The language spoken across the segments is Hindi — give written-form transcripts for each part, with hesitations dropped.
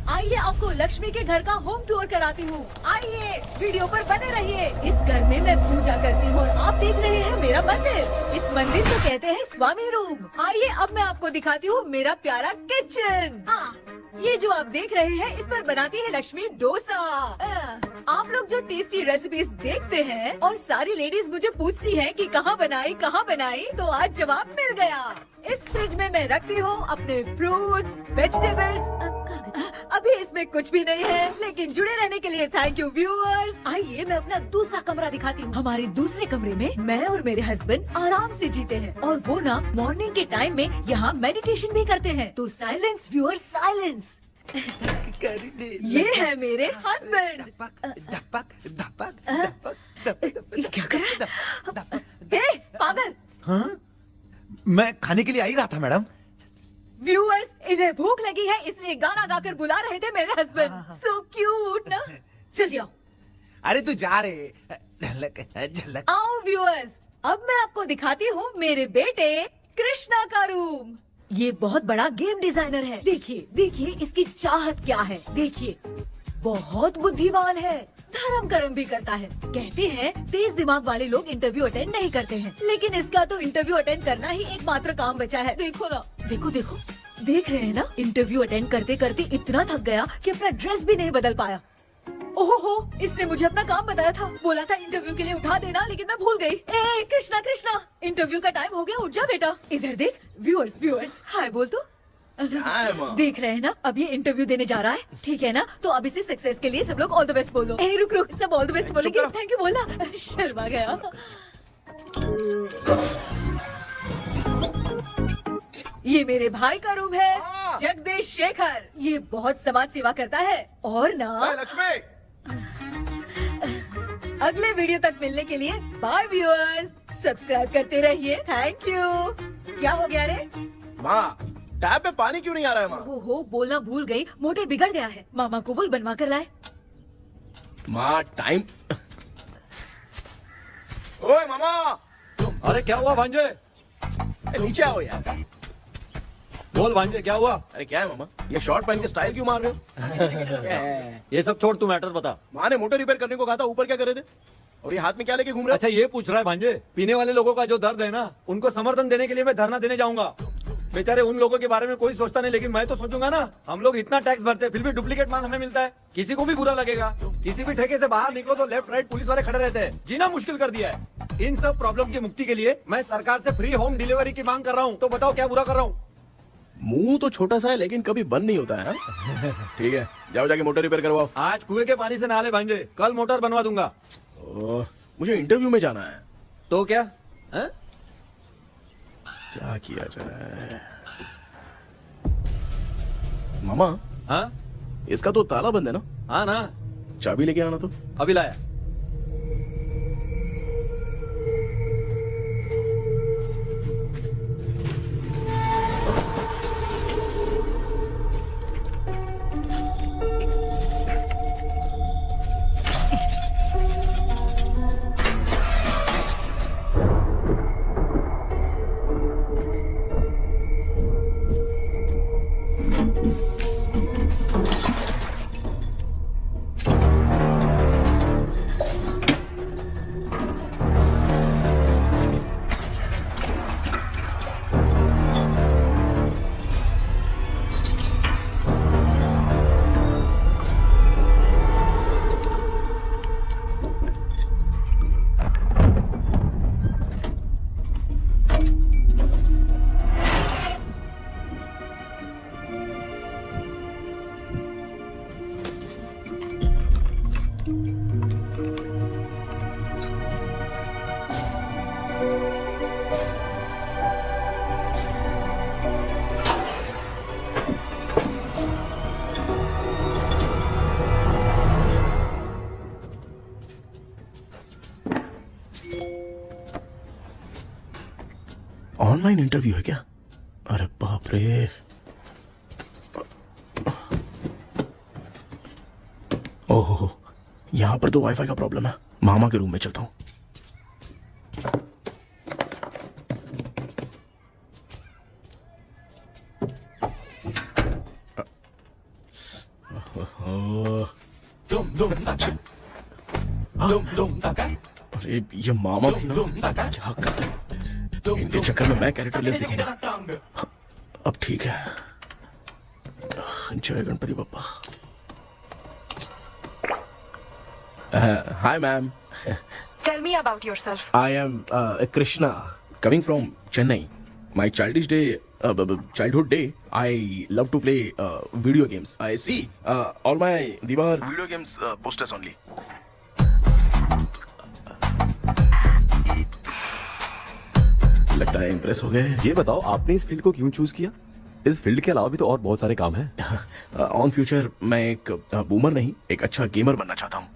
आइए आपको लक्ष्मी के घर का होम टूर कराती हूँ। आइए वीडियो पर बने रहिए। इस घर में मैं पूजा करती हूँ और आप देख रहे हैं मेरा मंदिर। इस मंदिर को कहते हैं स्वामी रूम। आइए अब मैं आपको दिखाती हूँ मेरा प्यारा किचन। ये जो आप देख रहे हैं इस पर बनाती है लक्ष्मी डोसा। आप लोग जो टेस्टी रेसिपीज देखते हैं और सारी लेडीज मुझे पूछती हैं कि कहाँ बनाई, तो आज जवाब मिल गया। इस फ्रिज में मैं रखती हूँ अपने फ्रूट्स, वेजिटेबल्स। अभी इसमें कुछ भी नहीं है, लेकिन जुड़े रहने के लिए थैंक यू व्यूअर्स। आइए मैं अपना दूसरा कमरा दिखाती हूँ। हमारे दूसरे कमरे में मैं और मेरे हस्बैंड आराम से जीते हैं और वो ना मॉर्निंग के टाइम में यहाँ मेडिटेशन भी करते हैं। तो साइलेंस व्यूअर्स, साइलेंस। ये है मेरे हस्बैंड। क्या कर रहा है? पागल। हाँ? मैं खाने के लिए आ ही रहा था मैडम। व्यूअर्स, इन्हें भूख लगी है इसलिए गाना गाकर बुला रहे थे मेरे हस्बैंड। सो क्यूट ना। जल्दी आओ। अरे तू जा रे। झलक झलक। आओ व्यूअर्स, अब मैं आपको दिखाती हूँ मेरे बेटे कृष्णा का रूम। ये बहुत बड़ा गेम डिजाइनर है। देखिए देखिए इसकी चाहत क्या है। देखिए बहुत बुद्धिमान है, धर्म कर्म भी करता है। कहते हैं तेज दिमाग वाले लोग इंटरव्यू अटेंड नहीं करते हैं, लेकिन इसका तो इंटरव्यू अटेंड करना ही एकमात्र काम बचा है। देखो ना, देखो देखो, देख रहे हैं ना। इंटरव्यू अटेंड करते करते इतना थक गया कि अपना ड्रेस भी नहीं बदल पाया। ओहो, इसने मुझे अपना काम बताया था। बोला था इंटरव्यू के लिए उठा देना, लेकिन मैं भूल गई। ए कृष्णा कृष्णा, इंटरव्यू का टाइम हो गया, उठ जा बेटा। इधर देख। व्यूअर्स व्यूअर्स हाय बोल तो। देख रहे हैं ना, अब ये इंटरव्यू देने जा रहा है, ठीक है ना। तो अब इसे सक्सेस के लिए सब लोग ऑल द बेस्ट बोलो। ए रुक रुक, सब ऑल द बेस्ट बोलेंगे। थैंक यू बोलना। शर्मा गया। ये मेरे भाई का रूम है, जगदीश शेखर। ये बहुत समाज सेवा करता है और ना। लक्ष्मी, अगले वीडियो तक मिलने के लिए बाय व्यूअर्स। सब्सक्राइब करते रहिए। Thank you. क्या हो गया रे? माँ टैप में पानी क्यों नहीं आ रहा है माँ? हो बोलना भूल गई, मोटर बिगड़ गया है। मामा को बोल बनवा कर लाए। माँ टाइम। ओए मामा, अरे क्या हुआ भांजे? नीचे आओ यार। बोल भांजे क्या हुआ? अरे क्या है मामा, ये शॉर्ट पहन के स्टाइल क्यों मार रहे हो? ये सब छोड़, तू मैटर बता। माँ ने मोटर रिपेयर करने को कहा था, ऊपर क्या कर रहे थे? और ये हाथ में क्या लेके घूम रहे हो? अच्छा ये पूछ रहा है भांजे, पीने वाले लोगों का जो दर्द है ना, उनको समर्थन देने के लिए मैं धरना देने जाऊंगा। बेचारे उन लोगों के बारे में कोई सोचता नहीं, लेकिन मैं तो सोचूंगा ना। हम लोग इतना टैक्स भरते हैं, फिर भी डुप्लीकेट माल हमें मिलता है। किसी को भी बुरा लगेगा। किसी भी ठेके से बाहर निकलो तो लेफ्ट राइट पुलिस वाले खड़े रहते हैं। जीना मुश्किल कर दिया है। इन सब प्रॉब्लम की मुक्ति के लिए मैं सरकार से फ्री होम डिलीवरी की मांग कर रहा हूँ। तो बताओ क्या बुरा कर रहा हूँ? मुंह तो छोटा सा है लेकिन कभी बंद नहीं होता है। ठीक है, जाओ जाके मोटर रिपेयर करवाओ। आज कुएं के पानी से नहा ले भांजे, कल मोटर बनवा दूंगा। मुझे इंटरव्यू में जाना है। तो क्या है? क्या किया जाए? मामा, हाँ इसका तो ताला बंद है ना? हाँ ना, चाबी लेके आना तो। अभी लाया। ऑनलाइन इंटरव्यू है क्या? अरे बाप रे। ओहो, यहाँ पर तो वाईफाई का प्रॉब्लम है। मामा के रूम में चलता हूँ। अरे ये मामा भी ना क्या कर रहे हैं? इनके चक्कर में मैं कैरेक्टर लेस दिखूंगा। अब ठीक है। जय Ganpati Bappa. Hi ma'am. Tell me about yourself. I am Krishna, coming from Chennai. My childhood day, I love to play video games. I see all my Diwar video games posters only. लगता है इम्प्रेस हो गए। ये बताओ आपने इस फील्ड को क्यों चूज किया? इस फील्ड के अलावा भी तो और बहुत सारे काम हैं। ऑन फ्यूचर मैं एक बूमर नहीं, एक अच्छा गेमर बनना चाहता हूँ।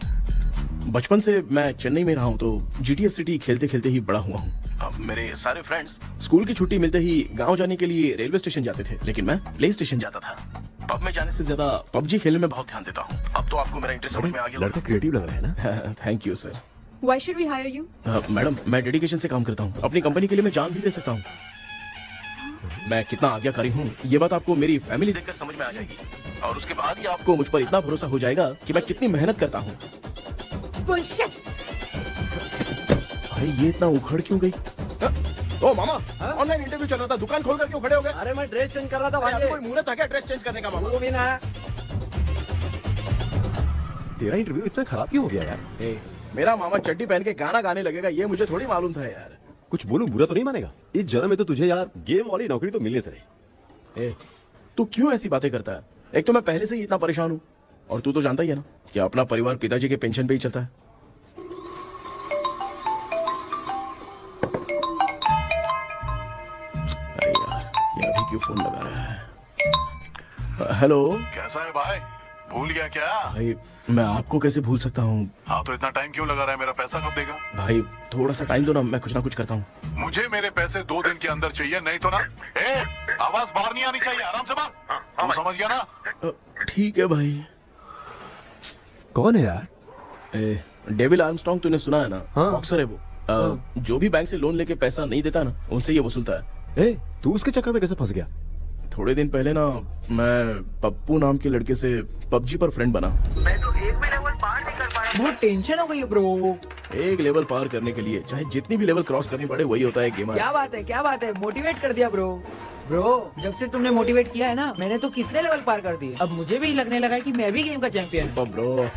बचपन से मैं चेन्नई में रहा हूँ तो जीटीएस सिटी खेलते खेलते ही बड़ा हुआ हूँ। अब मेरे सारे फ्रेंड्स स्कूल की छुट्टी मिलते ही गांव जाने के लिए रेलवे स्टेशन जाते थे, लेकिन मैं प्ले स्टेशन जाता था। पब में जाने से ज्यादा पबजी खेलने में बहुत ध्यान देता हूँ। अब तो आपको मेरा इंटरेस्ट समझ में आ गया। लड़का क्रिएटिव लग रहा है ना। Thank you sir. Why should we hire you? Madam मैं डेडिकेशन से काम करता हूँ, अपनी कंपनी के लिए मैं जान भी दे सकता हूँ। मैं कितना आज्ञाकारी हूँ ये बात आपको मेरी फैमिली देखकर समझ में आ जाएगी, और उसके बाद ही आपको मुझ पर इतना भरोसा हो जाएगा कि मैं कितनी मेहनत करता हूँ। Bullshit! अरे ये इतना उखड़ क्यों गई? ओ मामा, ऑनलाइन इंटरव्यू चल रहा था, दुकान खोलकर क्यों खड़े हो गए? अरे मैं ड्रेस चेंज कर रहा था अभी भाई। कोई मुहूर्त था क्या ड्रेस चेंज करने का मामा? वो भी ना। तेरा इंटरव्यू इतना खराब क्यों हो गया यार? ए, मेरा मामा चड्डी पहन के गाना गाने लगेगा ये मुझे थोड़ी मालूम था यार। कुछ बोलूं बुरा तो नहीं मानेगा? इस जन्म में तो तुझे यार गेम वाली नौकरी तो मिलने से रही। ए, तू क्यों ऐसी बातें करता है? एक तो मैं पहले से ही इतना परेशान हूँ, और तू तो जानता ही है ना कि अपना परिवार पिताजी के पेंशन पे ही चलता है। अरे यार ये अभी क्यों फोन लगा रहा है? हेलो कैसा है भाई? भूल गया क्या? भाई, मैं आपको कैसे भूल सकता हूँ? हाँ तो इतना टाइम क्यों लगा रहा है? मेरा पैसा कब देगा? भाई थोड़ा सा टाइम दो ना, मैं कुछ ना कुछ करता हूँ। मुझे मेरे पैसे 2 दिन के अंदर चाहिए, नहीं तो ना आवाज बाहर नहीं आनी चाहिए। आराम से बात, तू समझ गया ना? ठीक है भाई। कौन है यार? डेविल आर्मस्ट्रॉन्ग तूने सुना है ना? हाँ। बॉक्सर है वो। जो भी बैंक से लोन लेके पैसा नहीं देता ना, उनसे ये वसूलता है। ए, तू उसके चक्कर में कैसे फंस गया? थोड़े दिन पहले ना मैं पप्पू नाम के लड़के से पबजी पर फ्रेंड बना। बहुत टेंशन हो गई ब्रो। एक लेवल पार करने के लिए चाहे जितनी भी लेवल क्रॉस करनी पड़े, वही होता है गेमर। क्या बात है, मोटिवेट कर दिया ब्रो। ब्रो जब से तुमने मोटिवेट किया है ना, मैंने तो कितने लेवल पार कर दिए। अब मुझे भी लगने लगा है कि मैं भी गेम का चैंपियन हूँ। ब्रो,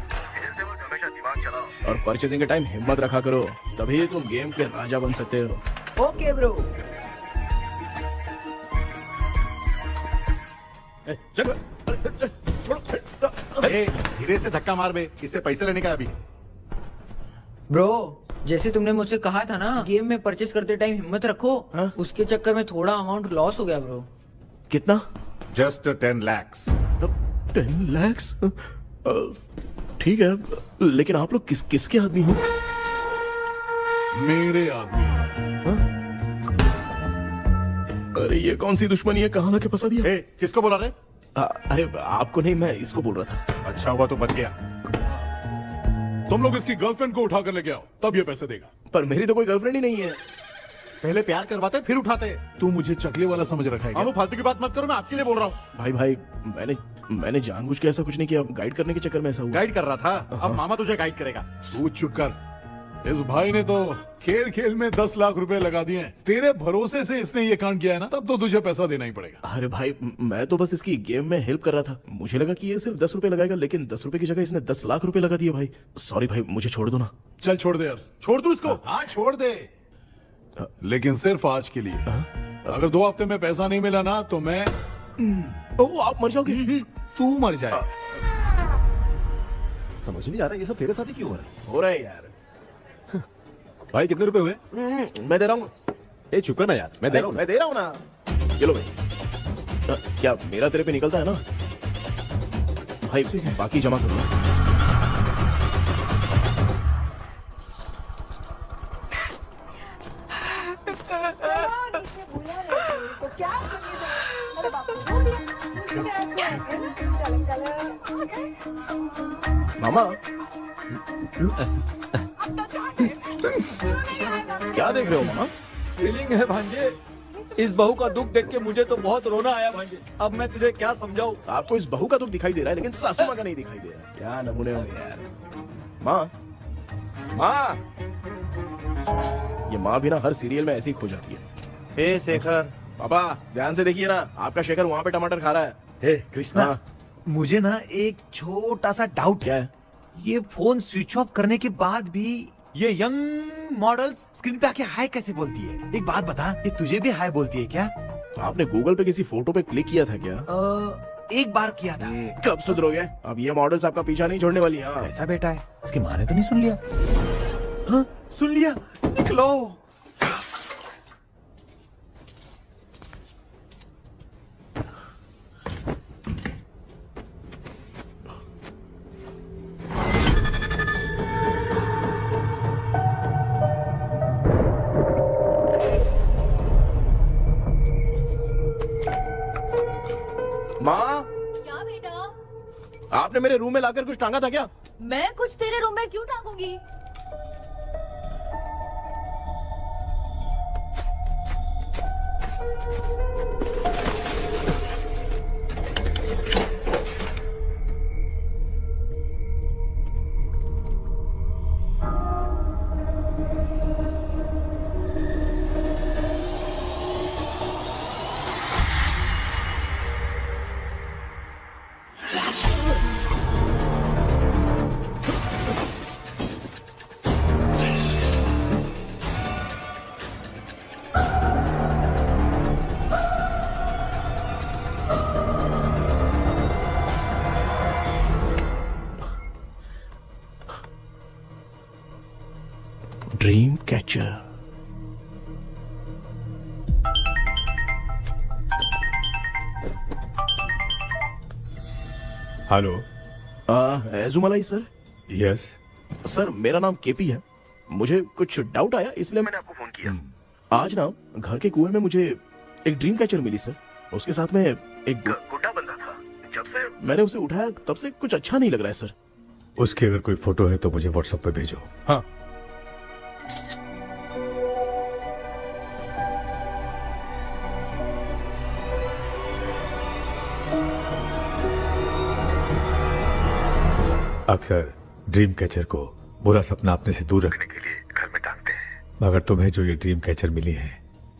और परचेसिंग के टाइम हिम्मत रखा करो, तभी तुम गेम के राजा बन सकते हो। Okay bro. धीरे से धक्का मार बे, इससे पैसे लेने का अभी। ब्रो जैसे तुमने मुझसे कहा था ना, गेम में परचेस करते टाइम हिम्मत रखो। हाँ? उसके चक्कर में थोड़ा अमाउंट लॉस हो गया ब्रो। कितना? Just 10 lakhs। 10 lakhs? ठीक है, लेकिन आप लोग किसके आदमी हो? मेरे आदमी। अरे ये कौन सी दुश्मनी है, कहाँ लाके फंसा दिया? किसको बोला रे? अरे आपको नहीं, मैं इसको बोल रहा था। अच्छा हुआ तो बच गया। तुम लोग इसकी गर्लफ्रेंड को उठा कर लेके आओ, तब ये पैसे देगा। पर मेरी तो कोई गर्लफ्रेंड ही नहीं है। पहले प्यार करवाते फिर उठाते। तू मुझे चकले वाला समझ रखा है क्या? अब फालतू की बात मत करो, मैं आपके लिए बोल रहा हूँ। भाई मैंने जानबूझ के ऐसा कुछ नहीं किया, गाइड करने के चक्कर में ऐसा हुआ। गाइड कर रहा था, अब मामा तुझे गाइड करेगा। तू चुप कर। इस भाई ने तो खेल खेल में 10 लाख रुपए लगा दिए हैं। तेरे भरोसे से इसने ये कांड किया है ना, तब तो तुझे पैसा देना ही पड़ेगा। अरे भाई, मैं तो बस इसकी गेम में हेल्प कर रहा था। मुझे लगा कि ये सिर्फ 10 रुपए लगाएगा, लेकिन 10 रुपए की जगह इसने 10 लाख रुपए लगा दिए। भाई सॉरी भाई, मुझे छोड़ दो ना। चल छोड़ दे यार। छोड़ दू इसको। हाँ छोड़ दे, लेकिन सिर्फ आज के लिए। अगर 2 हफ्ते में पैसा नहीं मिला ना तो मैं ओ आप मर जाओगे। तू मर जाए। समझ नहीं आ रहा ये सब तेरे साथ ही क्यों हो रहा है? हो रहा है यार। भाई कितने रुपए हुए? मैं दे रहा हूँ। ए चुका ना यार, मैं दे रहा हूँ। मैं दे रहा हूँ ना। चलो भाई, क्या मेरा तेरे पे निकलता है ना भाई? बाकी जमा कर लो। मामा क्या देख रहे हो मामा? फीलिंग है भांजे। इस बहू का दुख देख के मुझे तो बहुत रोना आया भाई। अब मैं तुझे क्या समझाऊं। आपको इस बहू का दुख दिखाई दे रहा है लेकिन सासू माँ का नहीं दिखाई दे रहा है। क्या नमूने होंगे यार। माँ, माँ, ये माँ भी ना हर सीरियल में ऐसे ही खो जाती है। ए शेखर। पापा ध्यान से देखिए ना, आपका शेखर वहाँ पे टमाटर खा रहा है। हे कृष्णा, हाँ। मुझे ना एक छोटा सा डाउट क्या है। है? ये फोन स्विच ऑफ करने के बाद भी ये यंग मॉडल्स स्क्रीन पे आके हाय कैसे बोलती है? एक बात बता, ये तुझे भी हाय बोलती है क्या? आपने गूगल पे किसी फोटो पे क्लिक किया था क्या? एक बार किया था। कब सुधरोगे? अब ये मॉडल्स आपका पीछा नहीं छोड़ने वाली। हाँ। कैसा बेटा है? इसकी माँ ने तो नहीं सुन लिया? हाँ, सुन लिया। निकलो। माँ, क्या बेटा? आपने मेरे रूम में लाकर कुछ टांगा था क्या? मैं कुछ तेरे रूम में क्यों टांगूंगी? Dream catcher. Hello. Ezhumalai sir. Yes. Sir मेरा नाम केपी है। मुझे कुछ डाउट आया इसलिए मैंने आपको फोन किया। आज ना घर के कुएं में मुझे एक ड्रीम कैचर मिली सर। उसके साथ में एक गुड्डा बंधा था। जब से मैंने उसे उठाया तब से कुछ अच्छा नहीं लग रहा है सर। उसकी अगर कोई फोटो है तो मुझे व्हाट्सएप पे भेजो। हाँ। अक्सर ड्रीम कैचर को बुरा सपना अपने से दूर रखने के लिए घर में टांगते हैं, मगर तुम्हें जो ये ड्रीम कैचर मिली है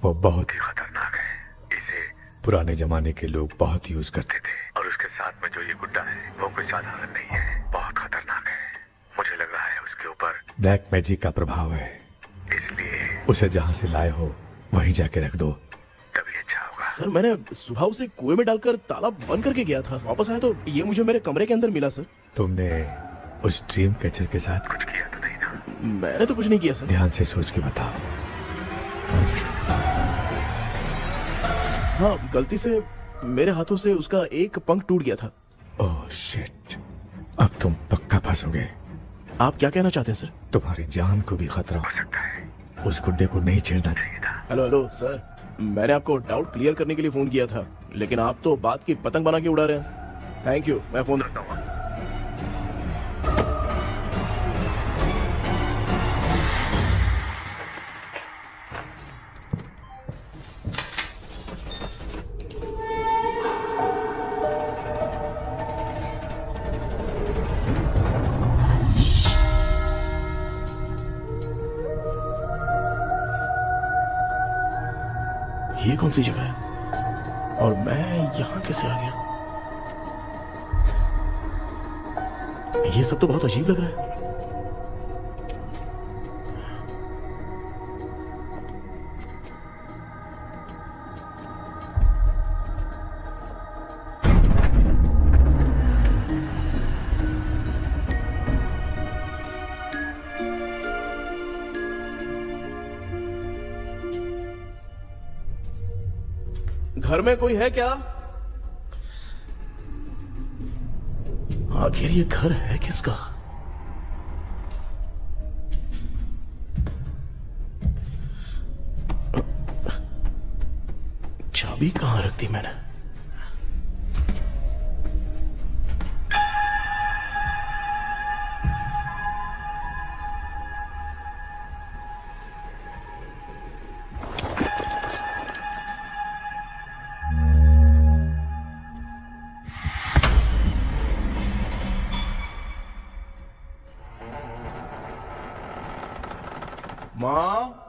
वो बहुत ही खतरनाक है। इसे पुराने जमाने के लोग बहुत यूज करते थे और उसके साथ में जो ये गुड्डा है वो कोई साधारण नहीं है, बहुत खतरनाक है। मुझे लग रहा है उसके ऊपर ब्लैक मैजिक का प्रभाव है, इसलिए उसे जहाँ से लाए हो वहीं जाके रख दो, तभी अच्छा होगा। सर मैंने सुबह उसे कुएं में डालकर ताला बंद करके गया था। वापस आया तो ये मुझे मेरे कमरे के अंदर मिला सर। तुमने उस ड्रीम कैचर के साथ कुछ किया तो नहीं ना? मैंने तो कुछ नहीं किया सर। ध्यान से सोच के बताओ। हाँ, गलती से मेरे हाथों से उसका एक पंख टूट गया था। ओह शिट, अब तुम पक्का फंसोगे। आप क्या कहना चाहते हैं सर? तुम्हारी जान को भी खतरा हो सकता है। उस गुड्डे को नहीं छेड़ना चाहिए था। हेलो हेलो सर, मैंने आपको डाउट क्लियर करने के लिए फोन किया था, लेकिन आप तो बात की पतंग बना के उड़ा रहे हैं। थैंक यू, मैं फोन रखता हूँ। ये कौन सी जगह है और मैं यहाँ कैसे आ गया? ये सब तो बहुत अजीब लग रहा है। घर में कोई है क्या? आखिर ये घर है किसका? चाबी कहां रख दी मैंने? माँ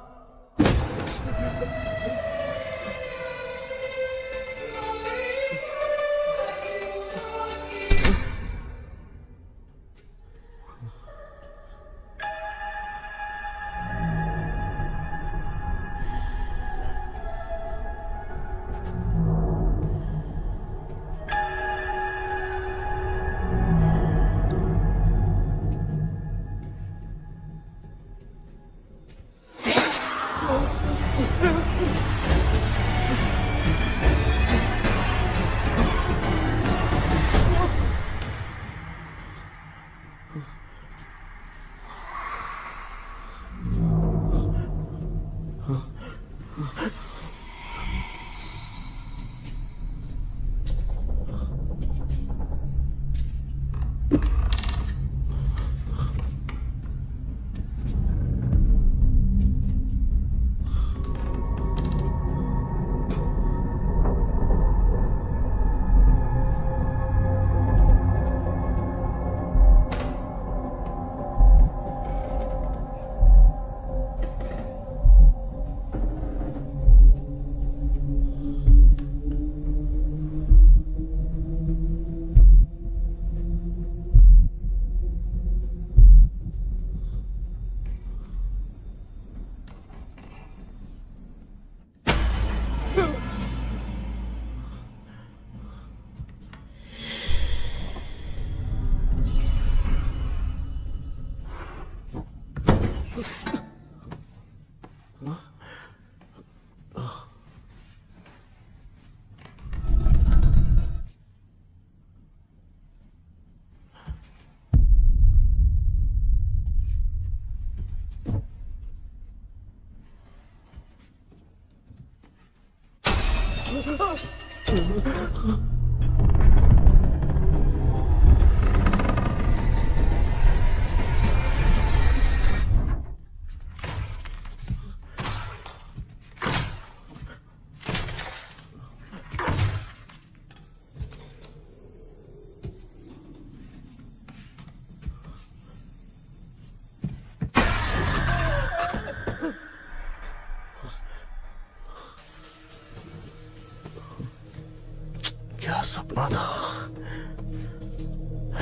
क्या सपना था?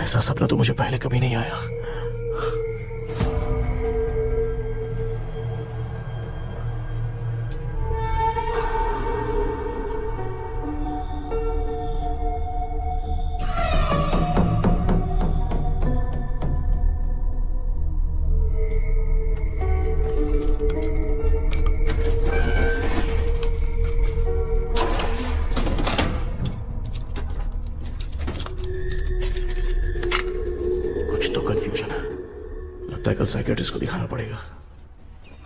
ऐसा सपना तो मुझे पहले कभी नहीं आया। कल साइकियाट्रिस्ट को दिखाना पड़ेगा।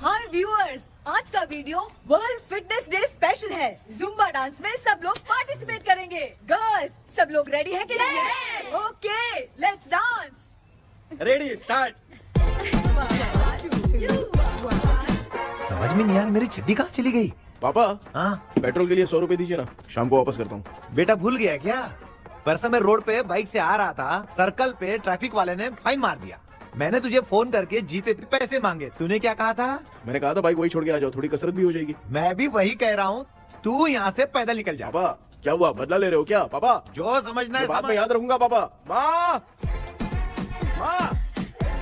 हाय व्यूअर्स, आज का video world fitness day special है। जुम्बा डांस में सब लोग पार्टिसिपेट करेंगे। गर्ल्स, सब लोग रेडी हैं कि नहीं? Okay, let's dance. Ready, start. समझ में नहीं यार, मेरी चिट्ठी कहाँ चली गई? पापा, हाँ पेट्रोल के लिए 100 रुपए दीजिए ना, शाम को वापस करता हूँ। बेटा भूल गया क्या? परसों मैं रोड पे बाइक से आ रहा था, सर्कल पे ट्रैफिक वाले ने फाइन मार दिया। मैंने तुझे फोन करके जीपे पे पैसे मांगे, तूने क्या कहा था? मैंने कहा था बाइक वही छोड़ के आ जाओ, थोड़ी कसरत भी हो जाएगी। मैं भी वही कह रहा हूँ, तू यहाँ से पैदल निकल जा। पापा क्या हुआ, बदला ले रहे हो क्या? पापा जो समझना है बाद में समझ। याद रखूंगा। पापा, माँ माँ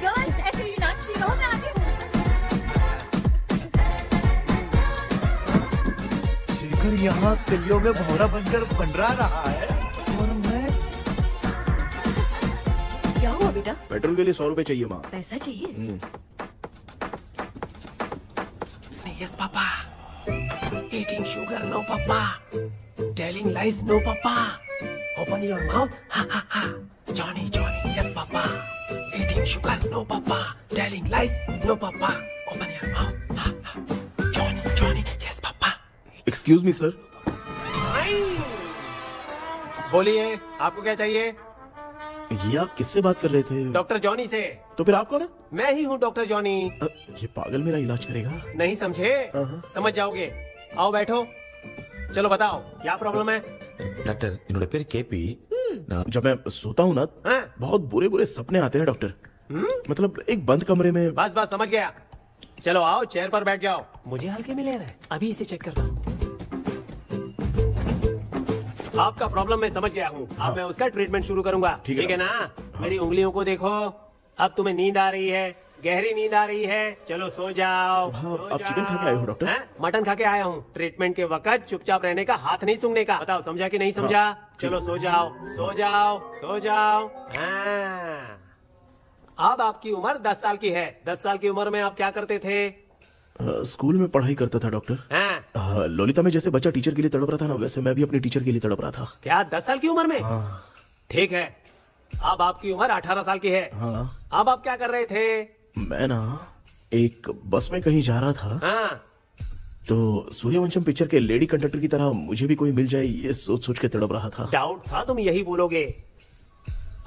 गर्ल्स, ऐसे ही नाचती रहो, मैं आती हूँ। शेखर यहाँ कलियों में भौरा बनकर पंडरा रहा है और मैं। क्या हुआ बेटा? पेट्रोल के लिए 100 रुपए चाहिए माँ। पैसा चाहिए? Yes, Papa. Eating sugar, no, Papa. Telling lies, no, Papa. Open your mouth, ha ha ha. Johnny, Johnny, yes, Papa. Eating sugar, no, Papa. Telling lies, no, Papa. Open your mouth, ha ha. Johnny, Johnny, yes, Papa. Excuse me sir. बोलिए, आपको क्या चाहिए? ये आप किससे बात कर रहे थे? डॉक्टर जॉनी से। तो फिर आप कौन है? मैं ही हूँ डॉक्टर जॉनी। ये पागल मेरा इलाज करेगा? नहीं समझे? समझ जाओगे। आओ बैठो। चलो बताओ क्या प्रॉब्लम है? डॉक्टर इन्होंने पेर केपी जब मैं सोता हूँ ना, बहुत बुरे बुरे सपने आते हैं डॉक्टर। मतलब एक बंद कमरे में। बस बस समझ गया। चलो आओ, चेयर पर बैठ जाओ। मुझे हल्के में ले रहा है, अभी इसे चेक करता हूँ। आपका प्रॉब्लम मैं समझ गया हूँ। अब मैं उसका ट्रीटमेंट शुरू करूंगा। ठीक है ना? मेरी उंगलियों को देखो। अब तुम्हें नींद आ रही है, गहरी नींद आ रही है। चलो सो जाओ। आप चिकन खा के आए हो डॉक्टर? मटन खा के आया हूँ। ट्रीटमेंट के वक्त चुपचाप रहने का, हाथ नहीं सूंघने का। बताओ समझा कि नहीं समझा? चलो सो जाओ, सो जाओ, सो जाओ। हाँ। अब आपकी उम्र 10 साल की है। 10 साल की उम्र में आप क्या करते थे? स्कूल में पढ़ाई करता था डॉक्टर। लोलिता में जैसे बच्चा टीचर के लिए तड़प रहा था ना, वैसे मैं भी अपने टीचर के लिए तड़प रहा था। क्या 10 साल की उम्र में? ठीक है, अब आपकी उम्र 18 साल की है। अब आप क्या कर रहे थे? मैं ना एक बस में कहीं जा रहा था, तो सूर्यवंशम पिक्चर के लेडी कंडक्टर की तरह मुझे भी कोई मिल जाए, ये सोच सोच के तड़प रहा था। डाउट था तुम यही बोलोगे।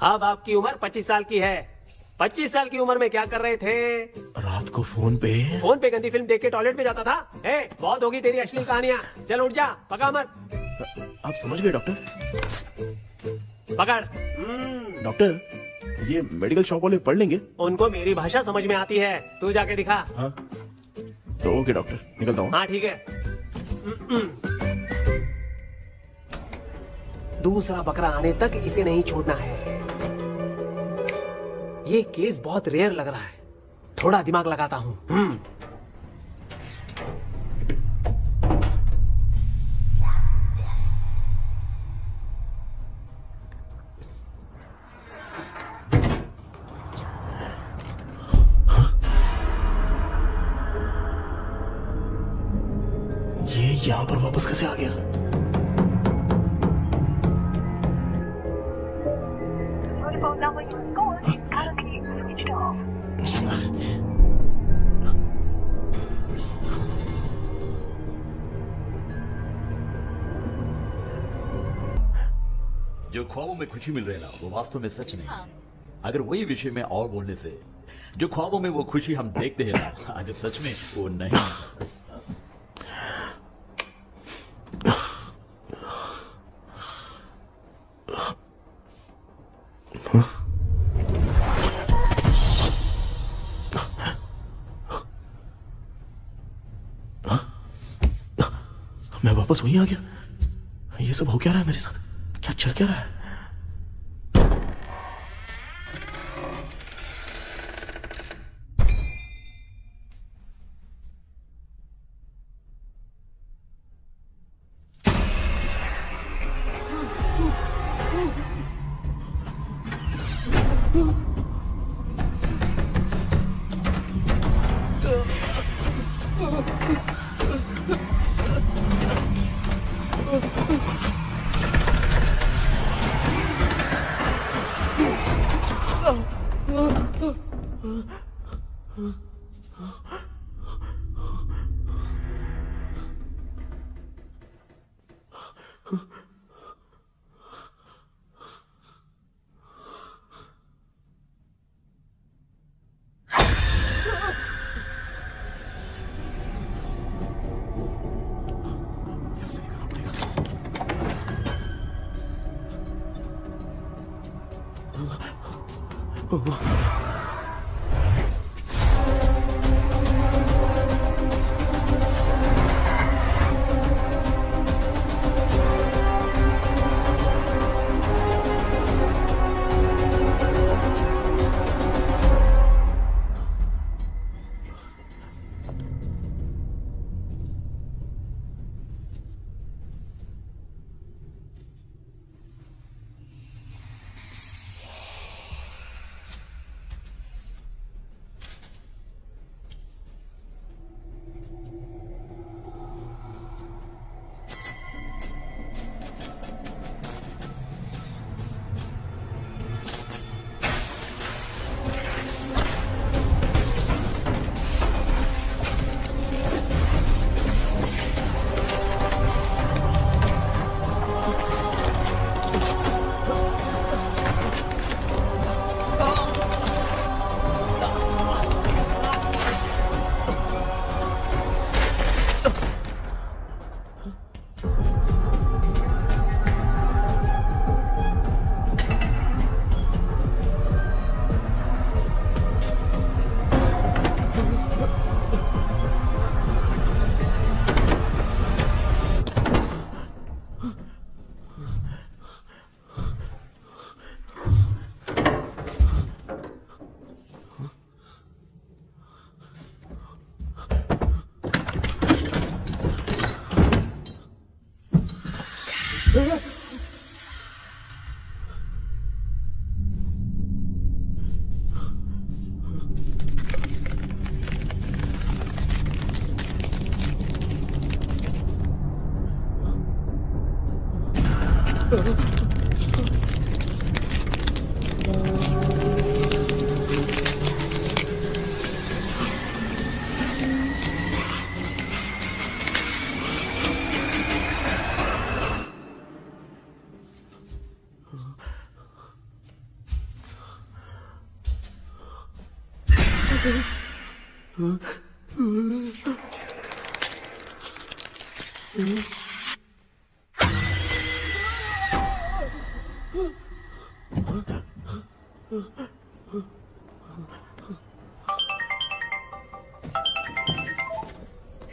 अब आपकी उम्र 25 साल की है। 25 साल की उम्र में क्या कर रहे थे? रात को फोन पे गंदी फिल्म देख के टॉयलेट में जाता था। बहुत होगी तेरी अश्लील कहानियां। चल उठ जा, पका मत। आप समझ गए डॉक्टर? पकड़। डॉक्टर, ये मेडिकल शॉप वाले पढ़ लेंगे? उनको मेरी भाषा समझ में आती है। तू जाके दिखा। तो ओके डॉक्टर, निकलता हूँ। हाँ ठीक है। दूसरा बकरा आने तक इसे नहीं छोड़ना है। ये केस बहुत रेयर लग रहा है, थोड़ा दिमाग लगाता हूँ। ये यहाँ पर वापस कैसे आ गया? जो ख्वाबों में खुशी मिल रही है ना, वो वास्तव में सच नहीं है। अगर वही विषय में और बोलने से, जो ख्वाबों में वो खुशी हम देखते हैं ना, अगर सच में वो नहीं। मैं वापस वहीं आ गया। ये सब हो क्या रहा है मेरे साथ? क्या चल क्या रहा है?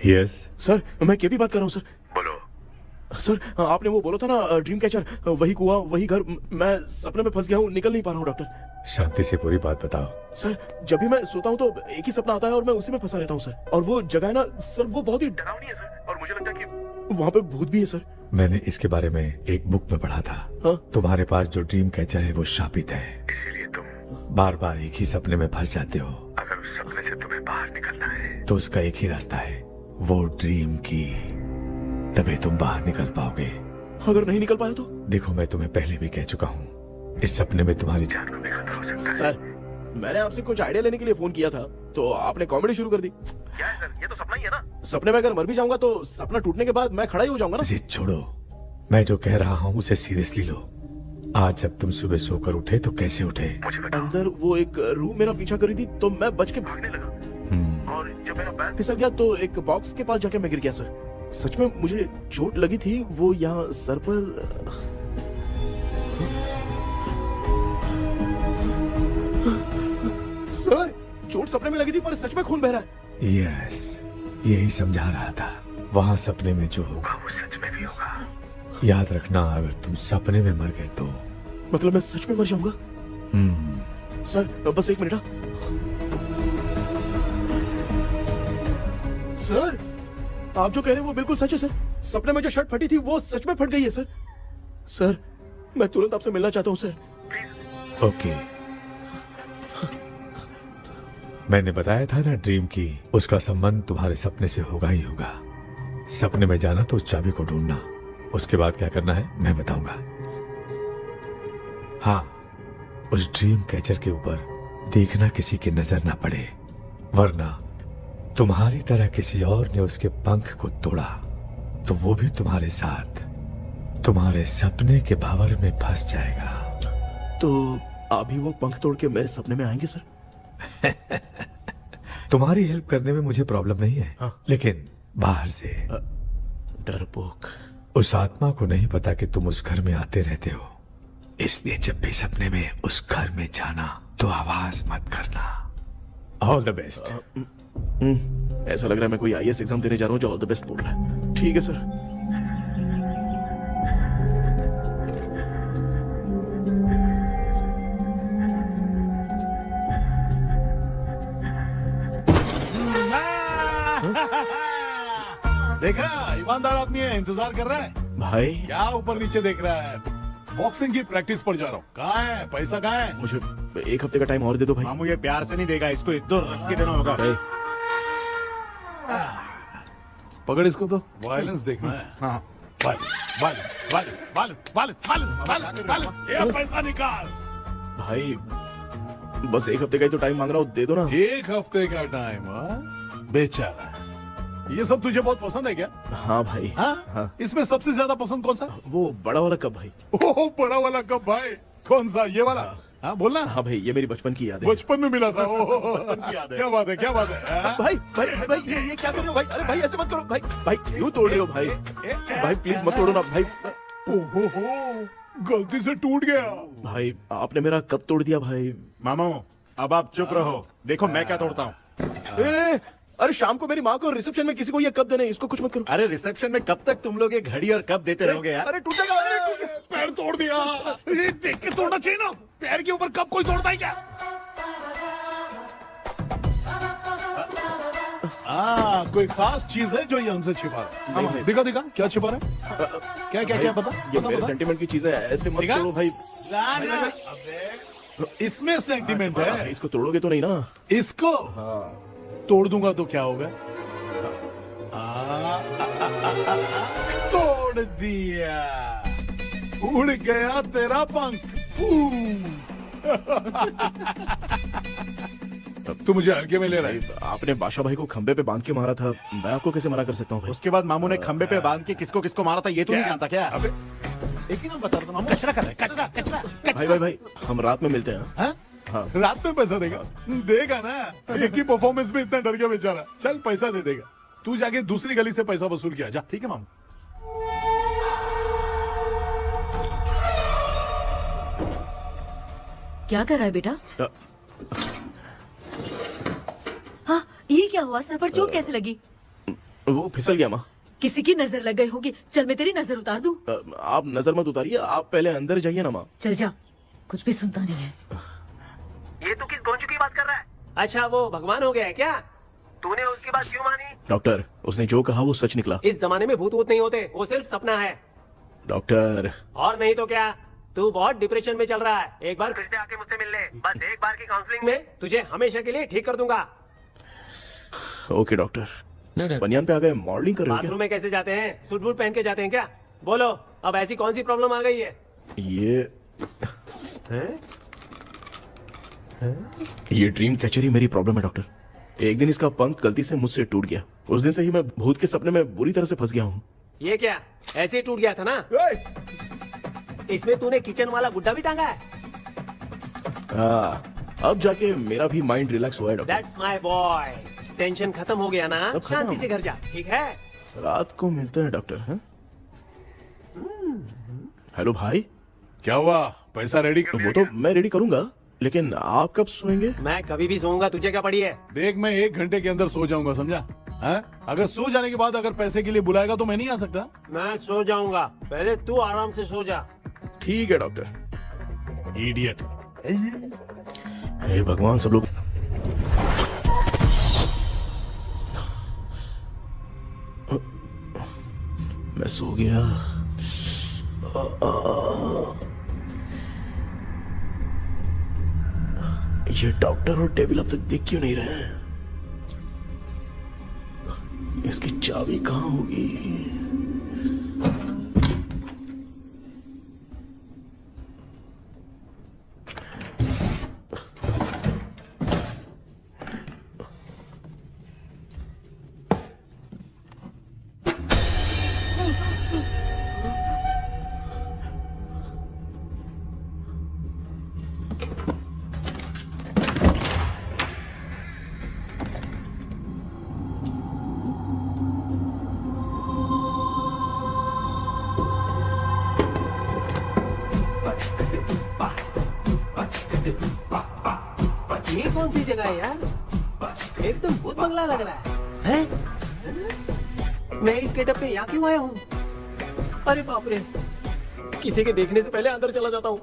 यस सर मैं केपी बात कर रहा हूँ सर। बोलो सर, आपने वो बोला था ना ड्रीम कैचर, वही कुआं वही घर, मैं सपने में फंस गया हूँ, निकल नहीं पा रहा हूँ डॉक्टर। शांति से पूरी बात बताओ। सर जब भी मैं सोता हूँ तो एक ही सपना आता है और मैं उसी में फंसा रहता हूँ सर। और वो जगह है ना सर, वो बहुत ही डरावनी है सर, और मुझे लगता है कि वहाँ पे भूत भी है सर। मैंने इसके बारे में एक बुक में पढ़ा था। हाँ? तुम्हारे पास जो ड्रीम कैचर है वो शापित है, इसीलिए तुम बार बार एक ही सपने में फंस जाते हो। अगर उस सपने से तुम्हें बाहर निकलना है तो उसका एक ही रास्ता है, वो ड्रीम की, तभी तुम बाहर निकल पाओगे। अगर नहीं निकल पाया तो? देखो मैं तुम्हें पहले भी कह चुका हूँ, इस सपने में तुम्हारी जान में खतरा हो सकता है। सर मैंने आपसे कुछ आइडिया लेने के लिए फोन किया था तो आपने कॉमेडी शुरू कर दी। क्या है सर, ये तो सपना ही है ना। सपने में अगर मर भी जाऊंगा तो सपना टूटने के बाद मैं खड़ा ही हो जाऊंगा ना। जिद छोड़ो, मैं जो कह रहा हूँ उसे सीरियसली लो। आज जब तुम सुबह सोकर उठे तो कैसे उठे? अंदर वो एक रूह मेरा पीछा करी थी तो मैं बच के भागने लगा, और जब मेरा पैर फिसल गया तो एक बॉक्स के पास जाके मैं गिर गया सर। सच में मुझे चोट लगी थी, वो यहाँ सर पर। सर चोट सपने में लगी थी पर सच में खून बह रहा है। यस, यही समझा रहा था, वहाँ सपने में जो होगा वो सच में भी होगा। याद रखना, अगर तुम सपने में मर गए तो मतलब मैं सच में मर जाऊंगा। सर बस एक मिनट। सर आप जो कह रहे हैं वो बिल्कुल सच है सर। सपने में जो शर्ट फटी थी वो सच में फट गई है सर। सर मैं तुरंत आपसे मिलना चाहता हूँ सर। ओके, मैंने बताया था ना ड्रीम की, उसका संबंध तुम्हारे सपने से होगा ही होगा। सपने में जाना तो उस चाबी को ढूंढना, उसके बाद क्या करना है मैं बताऊंगा। हाँ, उस ड्रीम कैचर के ऊपर देखना किसी की नजर ना पड़े, वरना तुम्हारी तरह किसी और ने उसके पंख को तोड़ा तो वो भी तुम्हारे साथ तुम्हारे सपने के भावर में फंस जाएगा। तो अभी वो पंख तोड़ के मेरे सपने में आएंगे सर? तुम्हारी हेल्प करने में मुझे प्रॉब्लम नहीं है। हाँ। लेकिन बाहर से डरपोक, उस आत्मा को नहीं पता कि तुम उस घर में आते रहते हो, इसलिए जब भी सपने में उस घर में जाना तो आवाज मत करना। All the best. ऐसा लग रहा है मैं कोई आईएएस एग्जाम देने जा रहा हूँ जो ऑल द बेस्ट बोल रहा है। ठीक है सर। देखा, ईमानदार आदमी है, इंतजार कर रहा है। भाई क्या ऊपर नीचे देख रहा है? बॉक्सिंग की प्रैक्टिस पर जा रहा हूँ। कहाँ है पैसा? कहाँ है? मुझे एक हफ्ते का टाइम और दे दो भाई। मामू ये प्यार से नहीं देगा, इसको एक दो रख के देना होगा। पकड़ इसको तो। वायलेंस देखना है। हाँ, violence violence violence violence violence violence violence. ये पैसा निकाल भाई, बस एक हफ्ते का ही तो टाइम मांग रहा हूँ, दे दो ना। एक हफ्ते का टाइम? बेचारा, ये सब तुझे बहुत पसंद है क्या? हाँ भाई। हाँ? इसमें सबसे ज्यादा पसंद कौन सा? वो बड़ा वाला कप भाई। ओह बड़ा वाला कप भाई, कौन सा? ये वाला? हाँ बोलना। हाँ भाई, ये मेरी बचपन की याद है। बचपन में मिला था। क्या बात है, क्या बात है। भाई भाई भाई ये क्या कर रहे हो भाई? अरे भाई ऐसे मत करो भाई। भाई क्यों तोड़ रहे हो भाई? भाई प्लीज मत तोड़ो ना भाई। ओहो, गलती से टूट गया। भाई आपने मेरा कप तोड़ दिया भाई। मामू अब आप चुप रहो, देखो मैं क्या तोड़ता हूँ। अरे शाम को मेरी माँ को रिसेप्शन में किसी को ये कप देना है, इसको कुछ मत करो। अरे रिसेप्शन में कब तक तुम लोग ये घड़ी और कप देते रहोगे यार? अरे टूटेगा, अरे टूटेगा। पैर तोड़ दिया। ये देख के तोड़ना चाहिए ना, पैर के ऊपर कप कोई तोड़ता है क्या? कोई खास चीज है जो ये हमसे छिपा रहा है? दिखा दिखा, क्या छिपा रहा है? क्या क्या क्या बता? ये मेरे सेंटिमेंट की चीज है, ऐसे मत करो भाई। इसमें सेंटिमेंट है। इसको तोड़ोगे तो नहीं ना? इसको तोड़ दूंगा तो क्या होगा? तोड़ दिया। उड़ गया तेरा पंख। तू मुझे हल्के में ले रहा है। आपने बादशाह भाई को खंबे पे बांध के मारा था, मैं आपको कैसे मना कर सकता हूँ भाई? उसके बाद मामू ने खंबे पे बांध के किसको किसको मारा था ये तो नहीं जानता क्या? अबे एक ही नाम बता रहा था मामू। कचरा कर रहा है, कचरा कचरा भाई भाई भाई, हम रात में मिलते हैं। हाँ? रात में पैसा देगा? देगा ना, एक ही परफॉर्मेंस में इतना डर गया बेचारा। चल पैसा दे देगा, तू जाके दूसरी गली से पैसा वसूल किया जा। ठीक है मामू। क्या कर रहा है बेटा? हाँ, ये क्या हुआ? सर पर चोट कैसे लगी? वो फिसल गया माँ। किसी की नजर लग गई होगी। चल मैं तेरी नजर उतार दूं। आप नजर मत उतारिए, आप पहले अंदर जाइए ना माँ। चल जा, कुछ भी सुनता नहीं है। ये तू किस गोंचू की बात कर रहा है? अच्छा, वो भगवान हो गया है क्या? तूने उसकी बात क्यों मानी? डॉक्टर, उसने जो कहा वो सच निकला। इस जमाने में भूत वूत नहीं होते, वो सिर्फ सपना है। डॉक्टर, और नहीं तो क्या, तू बहुत डिप्रेशन में चल रहा है। एक बार फिर से आके मुझसे मिल ले, बस एक बार की काउंसलिंग में तुझे हमेशा के लिए ठीक कर दूंगा। Okay doctor. बनियान पे आ गए, मॉडलिंग कर रहे हो बाथरूम में कैसे जाते हैं? सूट बूट पहन के जाते हैं क्या? बोलो, अब ऐसी कौन सी प्रॉब्लम आ गई है? ये ड्रीम कैचर ही मेरी प्रॉब्लम है डॉक्टर। एक दिन इसका पंख गलती से मुझसे टूट गया। उस दिन से ही मैं भूत के सपने में बुरी तरह से फंस गया हूँ। ये क्या ऐसे ही टूट गया था ना? इसमें तूने किचन वाला गुड्डा भी टांगा है? अब जाके मेरा भी माइंड रिलैक्स हुआ है doctor. That's my boy. Tension खत्म हो गया ना? सब खत्म। शांति से घर जा, ठीक है? रात को मिलते हैं डॉक्टर। हैं? हेलो भाई, क्या हुआ? पैसा रेडी कर वो तो मैं रेडी करूंगा, लेकिन आप कब सोएंगे? मैं कभी भी सोऊंगा, तुझे क्या पड़ी है? देख, मैं 1 घंटे के अंदर सो जाऊंगा, समझा? अगर सो जाने के बाद अगर पैसे के लिए बुलाएगा तो मैं नहीं आ सकता। मैं सो जाऊंगा, पहले तू आराम से सो जा। ठीक है डॉक्टर। इडियट। हे भगवान, सब लोग मैं सो गया। ये डॉक्टर और टेबल अब तक दिख क्यों नहीं रहे हैं? इसकी चाबी कहाँ होगी? ये कौन सी जगह है यार? एकदम भूत बंगला लग रहा है। मैं इस गेटअप पे यहाँ क्यों आया हूँ? अरे बाप रे, किसी के देखने से पहले अंदर चला जाता हूँ।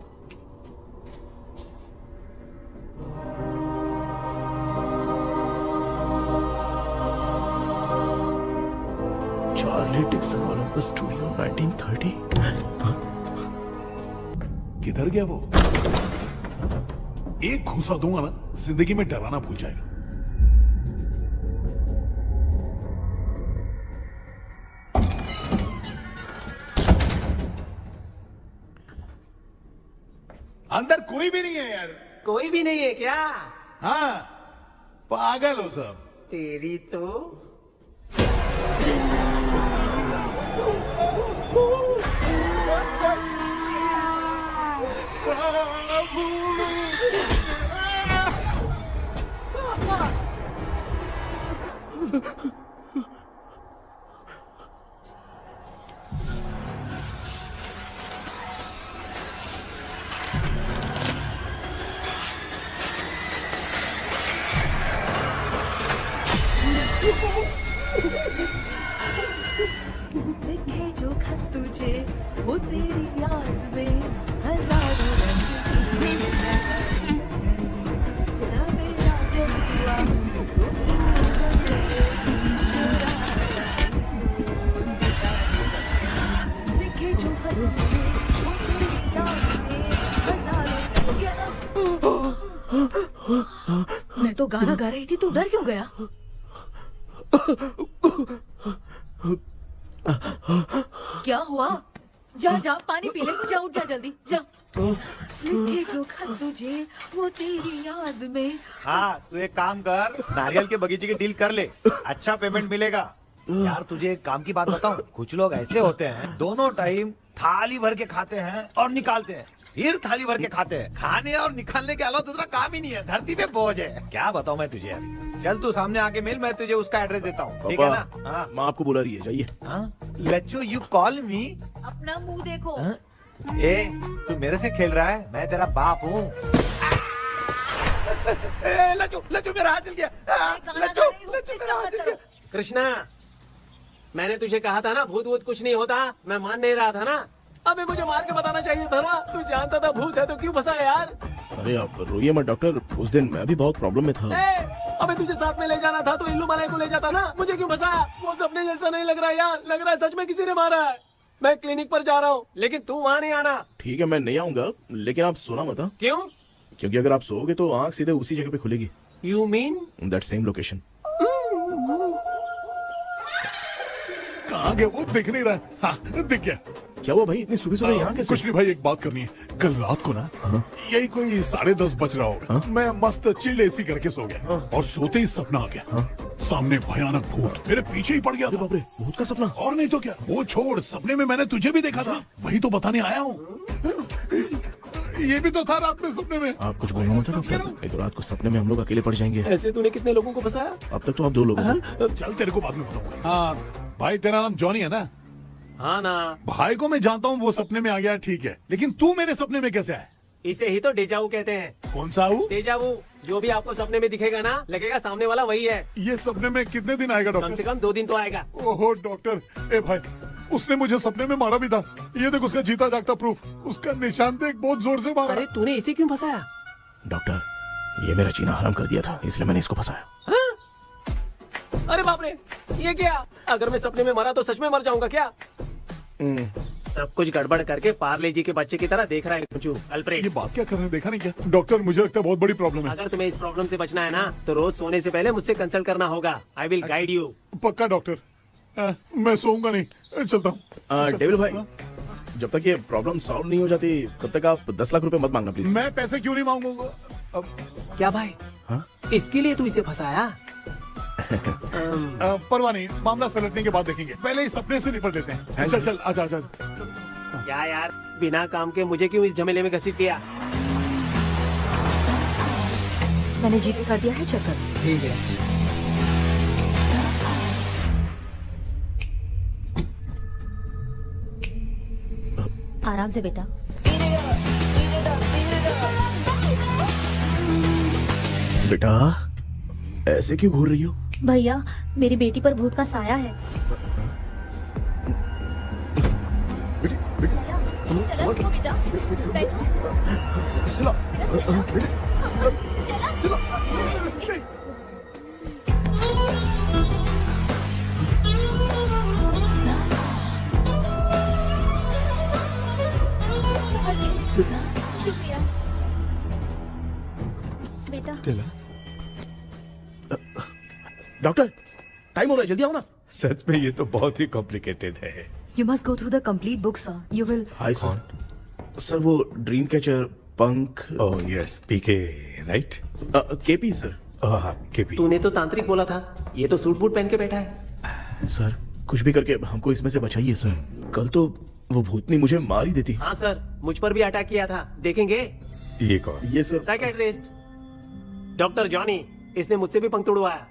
Charlie Dixon Olympus studio 1930। किधर गया वो? एक घूसा दूंगा ना, जिंदगी में डराना भूल जाएगा। अंदर कोई भी नहीं है यार। कोई भी नहीं है क्या? हाँ, पागल हो सब। तेरी तो लिखे जो खत तुझे वो तेरी याद में हजारों रंग की सवेरा जब हुआ लिखे जो खत तुझे वो तेरी याद में हजारों रंग। मैं तो गाना गा रही थी, तू डर क्यों गया? क्या हुआ? जा जा पानी पी ले, जा उठ जा जल्दी जा। लिखे जो खत तुझे वो तेरी याद में। हाँ तू एक काम कर, नारियल के बगीचे की डील कर ले, अच्छा पेमेंट मिलेगा। यार तुझे एक काम की बात बताऊं, कुछ लोग ऐसे होते हैं दोनों टाइम थाली भर के खाते हैं और निकालते हैं, फिर थाली भर के खाते हैं। खाने और निकालने के अलावा दूसरा काम ही नहीं है, धरती पे बोझ है। क्या बताऊं मैं तुझे अभी। चल तू सामने आके मिल, मैं तुझे उसका एड्रेस देता हूँ, ठीक है ना? हाँ माँ आपको बुला रही है, जाइए। लच्चू यू कॉल मी। अपना मुंह देखो। ए तू मेरे से खेल रहा है, मैं तेरा बाप हूँ। लच्चू लच्चू मेरा हाथ जल गया। लच्चू लच्चू मेरा हाथ जल गया। कृष्णा, मैंने तुझे कहा था ना भूत वूत कुछ नहीं होता, मैं मान नहीं रहा था ना। अबे मुझे मार के बताना चाहिए था ना, तू जानता था भूत है तो क्यों फंसा यार। अरे आप रोइए मत डॉक्टर, उस दिन मैं भी बहुत प्रॉब्लम में था। अबे तुझे साथ में ले जाना था तो इल्लू मलाई को ले जाता ना, मुझे क्यों फंसाया? वो सपने जैसा नहीं लग रहा यार, लग रहा है सच में किसी ने मारा है। मैं क्लिनिक पर जा रहा हूँ, लेकिन तू वहाँ नहीं आना। ठीक है मैं नहीं आऊंगा, लेकिन आप सोना मत। क्यों? क्योंकि अगर आप सोओगे तो आंख सीधे उसी जगह पे खुलेगी। You mean that same location. कहाँ गया वो, दिख नहीं रहा। हाँ दिख गया। क्या हुआ भाई, इतनी सुबह सुबह यहाँ कैसे? कुछ नहीं भाई, एक बात करनी है। कल रात को ना यही कोई 10:30 बज रहा होगा, मैं मस्त चिल एसी करके सो गया और सोते ही सपना आ गया। सामने भयानक भूत मेरे पीछे ही पड़ गया। बाप रे, भूत का सपना? और नहीं तो क्या, वो छोड़, सपने में मैंने तुझे भी देखा था, वही तो बताने आया हूँ। ये भी तो था रात में सपने में। आप कुछ बोलना मत डॉक्टर, नहीं तो रात को सपने में हम लोग अकेले पड़ जाएंगे। ऐसे तूने कितने लोगों को फंसाया? अब तक तो आप 2 लोग हैं। चल तेरे को बाद में बताऊंगा। हाँ भाई, तेरा नाम जॉनी है ना? हाँ ना। भाई को मैं जानता हूँ, वो सपने में आ गया, ठीक है, लेकिन तू मेरे सपने में कैसे आया? इसे ही तो डेजावू कहते हैं। कौन सा हूँ? डेजावू, जो भी आपको सपने में दिखेगा ना, लगेगा सामने वाला वही है। ये सपने में कितने दिन आएगा डॉक्टर? कम से कम 2 दिन तो आएगा। ओहो डॉक्टर, ए भाई उसने मुझे सपने में मारा भी था, ये देख उसका जीता जागता प्रूफ, उसका निशान देख, बहुत जोर से मारा। अरे तूने इसे क्यों फंसाया? डॉक्टर, ये मेरा जीना हराम कर दिया था, इसलिए मैंने इसको फंसाया। अरे बाप रे, ये क्या? अगर मैं सपने में मरा तो सच में मर जाऊंगा क्या? सब कुछ गड़बड़ करके पार्ले जी के बच्चे की तरह देख रहा है कुचू अल्फ्रेड। ये बात क्या कर रहे हैं, देखा नहीं क्या? डॉक्टर मुझे लगता है बहुत बड़ी प्रॉब्लम है। अगर तुम्हें इस प्रॉब्लम से बचना है ना, तो रोज सोने से पहले मुझसे कंसल्ट करना होगा। I will guide you. पक्का डॉक्टर, मैं सोऊंगा नहीं, चलता हूँ। डेविल भाई, जब तक ये प्रॉब्लम सॉल्व नहीं हो जाती तब तक आप 10 लाख रुपए मत मांगना प्लीज। मैं पैसे क्यों नहीं मांगूंगा? क्या भाई? हाँ? इसके लिए तू इसे फंसाया? परवाह नहीं, मामला सलटने के बाद देखेंगे, पहले इस सपने से निपट लेते हैं। चल चल आजा आजा। क्या यार, बिना काम के मुझे क्यों इस झमेले में घसीट दिया? मैंने जीपे कर दिया है, चेक कर। ठीक है। आराम से बेटा। बेटा ऐसे क्यों घूर रही हो? भैया मेरी बेटी पर भूत का साया है। स्टेला, उठो बेटा, बैठो। स्टेला। शुक्रिया बेटा। डॉक्टर टाइम हो रहा है, जल्दी आओ ना। सच में ये तो बहुत ही कॉम्प्लिकेटेड है। You must go through the complete book, sir. You will. Hi sir. Sir वो ड्रीम कैचर पंख। ओह यस, पीके राइट? KP sir. हाँ केपी। तूने तो तांत्रिक बोला था, ये तो सूट बूट पहन के बैठा है। सर कुछ भी करके हमको इसमें से बचाइए सर, कल तो वो भूतनी मुझे मार ही देती। हाँ सर, मुझ पर भी अटैक किया था, देखेंगे? ये कौन? ये सर साइकियाट्रिस्ट डॉक्टर जॉनी, इसने मुझसे भी पंख तोड़वाया।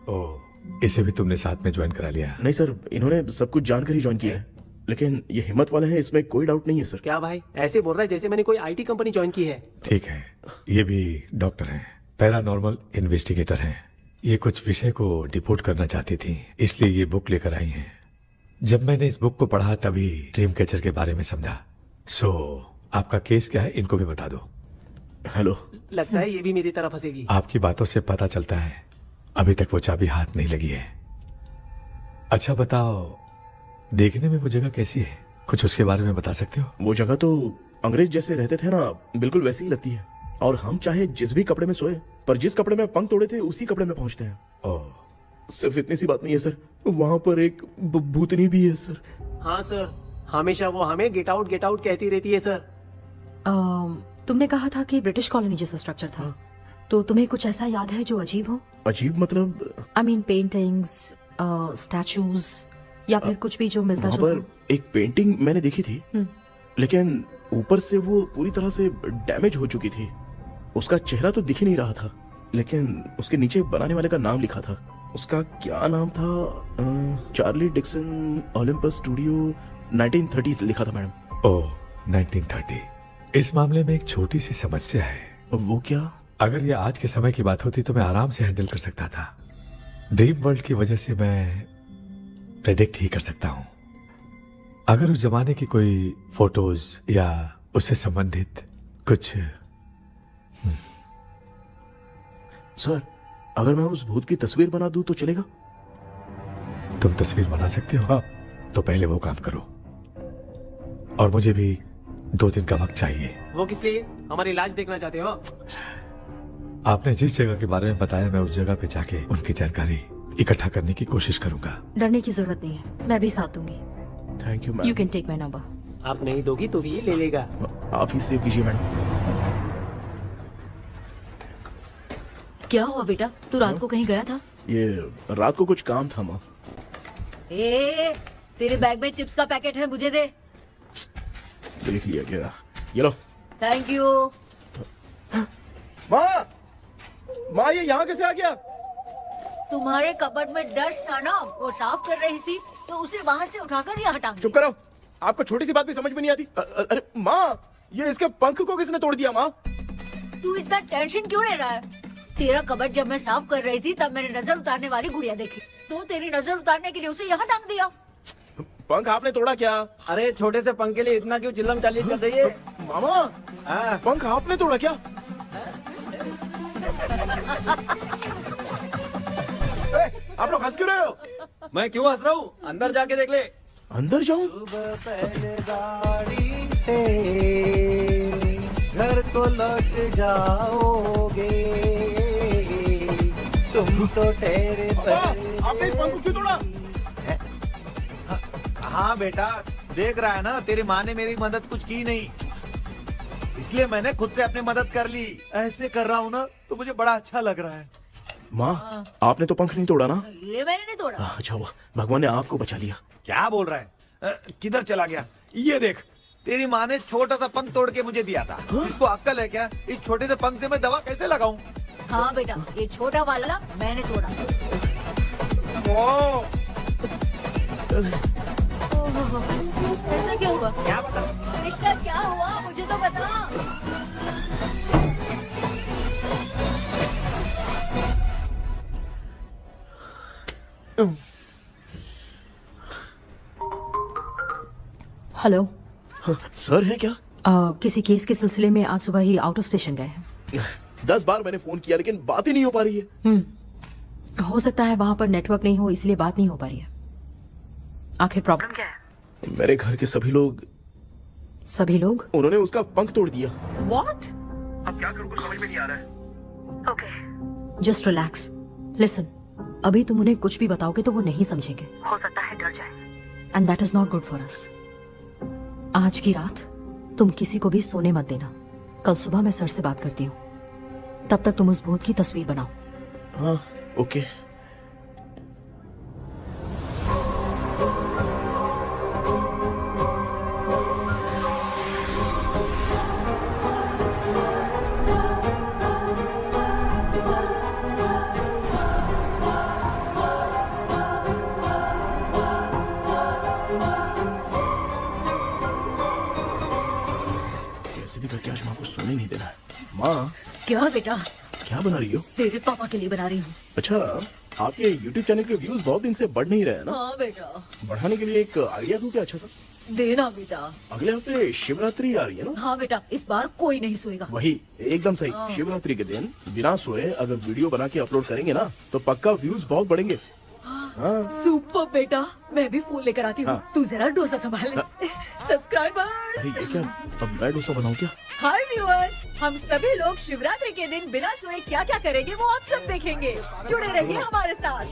ओह, इसे भी तुमने साथ में ज्वाइन करा लिया? नहीं सर, इन्होंने सब कुछ जानकर ही ज्वाइन किया है, लेकिन ये हिम्मत वाले हैं, इसमें कोई डाउट नहीं है सर। क्या भाई, ऐसे बोल रहा है जैसे मैंने कोई आईटी कंपनी ज्वाइन की है। ठीक है, ये भी डॉक्टर हैं, पैरानॉर्मल इन्वेस्टिगेटर हैं। ये कुछ विषय को डिपोर्ट करना चाहती थी, इसलिए ये बुक लेकर आई हैं। जब मैंने इस बुक को पढ़ा तभी ड्रीम कैचर के बारे में समझा। सो आपका केस क्या है, इनको भी बता दो। हेलो। लगता है ये भी मेरी तरह फंसेगी। आपकी बातों से पता चलता है अभी तक वो चाबी हाथ नहीं लगी है। अच्छा बताओ, देखने में वो जगह कैसी है, कुछ उसके बारे में बता सकते हो? वो जगह तो अंग्रेज जैसे रहते थे ना, बिल्कुल वैसी ही लगती है। और हम चाहे जिस भी कपड़े में सोए, पर जिस कपड़े में पंख तोड़े थे उसी कपड़े में पहुंचते हैं। ओह, सिर्फ इतनी सी बात नहीं है सर, वहाँ पर एक भूतनी भी है सर। हाँ सर, हमेशा वो हमें गेट आउट कहती रहती है सर। तुमने कहा था कि ब्रिटिश कॉलोनी जैसा स्ट्रक्चर था, तो तुम्हें कुछ ऐसा याद है जो अजीब हो? अजीब मतलब? आई मीन पेंटिंग्स, स्टैचूज या फिर कुछ भी जो मिलता वहाँ जुलता पर एक पेंटिंग मैंने देखी थी, लेकिन ऊपर से वो पूरी तरह से डैमेज हो चुकी थी। उसका चेहरा तो दिख ही नहीं रहा था, लेकिन उसके नीचे बनाने वाले का नाम लिखा था। उसका क्या नाम था? चार्ली डिक्सन ओलंपस स्टूडियो 1930 लिखा था मैडम। ओह 1930। इस मामले में एक छोटी सी समस्या है। वो क्या? अगर ये आज के समय की बात होती तो मैं आराम से हैंडल कर सकता था। ड्रीम वर्ल्ड की वजह से मैं प्रेडिक्ट ही कर सकता हूँ। अगर उस जमाने की कोई फोटोज या उससे संबंधित कुछ। सर, अगर मैं उस भूत की तस्वीर बना दूं तो चलेगा? तुम तस्वीर बना सकते हो? हाँ। तो पहले वो काम करो, और मुझे भी 2 दिन का वक्त चाहिए। वो किस लिए? हमारी इलाज देखना चाहते हो? आपने जिस जगह के बारे में बताया, मैं उस जगह पे जाके उनकी जानकारी इकट्ठा करने की कोशिश करूंगा। डरने की जरूरत नहीं है, मैं भी साथ दूंगी। Thank you ma'am. You can take my number. आप नहीं दोगी तो भी ये ले लेगा। आप ही सेव कीजिए मैडम। क्या हुआ बेटा, तू रात को कहीं गया था? ये रात को कुछ काम था माँ। ए, तेरे बैग में चिप्स का पैकेट है, मुझे दे। देख लिया क्या? ये लो। Thank you. माँ ये यहाँ कैसे आ गया? तुम्हारे कबर्ड में डस्ट था ना, वो साफ कर रही थी तो उसे वहाँ से उठाकर यहाँ टांग चुप करो, आपको छोटी सी बात भी समझ में नहीं आती। अरे माँ, ये इसके पंख को किसने तोड़ दिया? माँ तू इतना टेंशन क्यों ले रहा है? तेरा कबर्ड जब मैं साफ कर रही थी तब मैंने नजर उतारने वाली गुड़िया देखी, तो तेरी नजर उतारने के लिए उसे यहाँ टांग दिया। पंख आपने तोड़ा क्या? अरे छोटे से पंख के लिए इतना क्यों चिल्लम चालीस कर रही है? मामा, पंख आपने तोड़ा क्या? आप लोग हंस क्यों रहे हो? मैं क्यों हंस रहा हूँ? अंदर जाके देख ले। अंदर जाऊं? घर को लौट जाओगे तुम तो ठहरे। आपने इस पंख को क्यों तोड़ा? हाँ बेटा, देख रहा है ना, तेरी माँ ने मेरी मदद कुछ की नहीं, इसलिए मैंने खुद से अपनी मदद कर ली। ऐसे कर रहा हूँ ना तो मुझे बड़ा अच्छा लग रहा है। माँ, आपने तो पंख नहीं तोड़ा ना? ये मैंने नहीं तोड़ा। अच्छा हुआ, भगवान ने आपको बचा लिया। क्या बोल रहा है? किधर चला गया? ये देख, तेरी माँ ने छोटा सा पंख तोड़ के मुझे दिया था। इसको अक्ल है क्या? इस छोटे से पंख से मैं दवा कैसे लगाऊं? हाँ बेटा, ये छोटा वाला मैंने तोड़ा। ऐसा क्या हुआ? क्या बता? रिश्ता क्या हुआ, मुझे तो बता। हेलो सर है क्या? किसी केस के सिलसिले में आज सुबह ही आउट ऑफ स्टेशन गए हैं। 10 बार मैंने फोन किया लेकिन बात ही नहीं हो पा रही है। हो सकता है वहाँ पर नेटवर्क नहीं हो, इसलिए बात नहीं हो पा रही है। आखिर प्रॉब्लम क्या है? मेरे घर के सभी लोग उन्होंने उसका पंख तोड़ दिया। What? अब क्या करूँ, कुछ समझ में नहीं आ रहा है। Okay, just relax. लिसन, अभी तुम उन्हें कुछ भी बताओगे तो वो नहीं समझेंगे, हो सकता है डर जाए। And that is not good for us. आज की रात तुम किसी को भी सोने मत देना। कल सुबह मैं सर से बात करती हूँ, तब तक तुम उस भूत की तस्वीर बनाओ। हाँ, ओके। करके आज माँ को सोने नहीं देना है। माँ, क्या बेटा? क्या बना रही हो? तेरे पापा के लिए बना रही हूँ। अच्छा, आपके YouTube चैनल के व्यूज बहुत दिन से बढ़ नहीं रहे हैं ना? हाँ बेटा। बढ़ाने के लिए एक आइडिया दूं क्या अच्छा सा? देना बेटा। अगले हफ्ते शिवरात्रि आ रही है ना? हाँ बेटा, इस बार कोई नहीं सोएगा। वही, एकदम सही। शिवरात्रि के दिन बिना सोए अगर वीडियो बना के अपलोड करेंगे ना तो पक्का व्यूज बहुत बढ़ेंगे। हाँ। सुपर बेटा, मैं भी फोन लेकर आती हूँ। हाँ। तू जरा डोसा संभाल ले। सब्सक्राइबर्स। अरे ये क्या, अब मैं डोसा बनाऊं क्या? हाय व्यूअर्स, हम सभी लोग शिवरात्रि के दिन बिना सोए क्या क्या करेंगे वो आप सब देखेंगे। जुड़े रहिए हमारे साथ।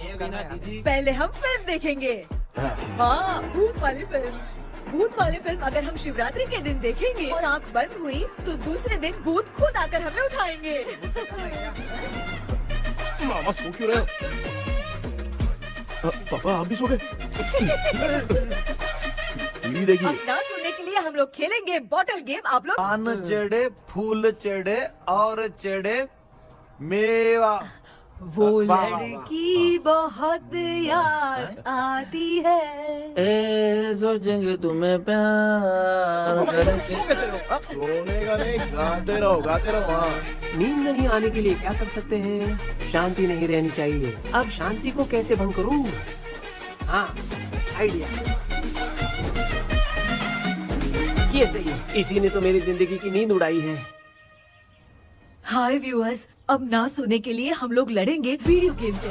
पहले हम फिल्म देखेंगे। हाँ, भूत वाली फिल्म। भूत वाली फिल्म अगर हम शिवरात्रि के दिन देखेंगे और आँख बंद हुई तो दूसरे दिन भूत खुद आकर हमें उठाएंगे। मामा सो क्यों रहे? पापा आप भी सो गए? देखिए अब ना सोने के लिए हम लोग खेलेंगे बॉटल गेम। आप लोग पान चढ़े, फूल चढ़े और चढ़े मेवा। वो वाह, वाह, वाह। लड़की बहुत याद आती है। ए सोचेंगे तुम्हें प्यार सोने का नहीं, गाते रहो हाँ। नींद नहीं आने के लिए क्या कर सकते हैं? शांति नहीं रहनी चाहिए। अब शांति को कैसे भंग करूं? हाँ, आइडिया ये सही है। इसी ने तो मेरी जिंदगी की नींद उड़ाई है। हाय व्यूअर्स, अब ना सोने के लिए हम लोग लड़ेंगे वीडियो गेम पे।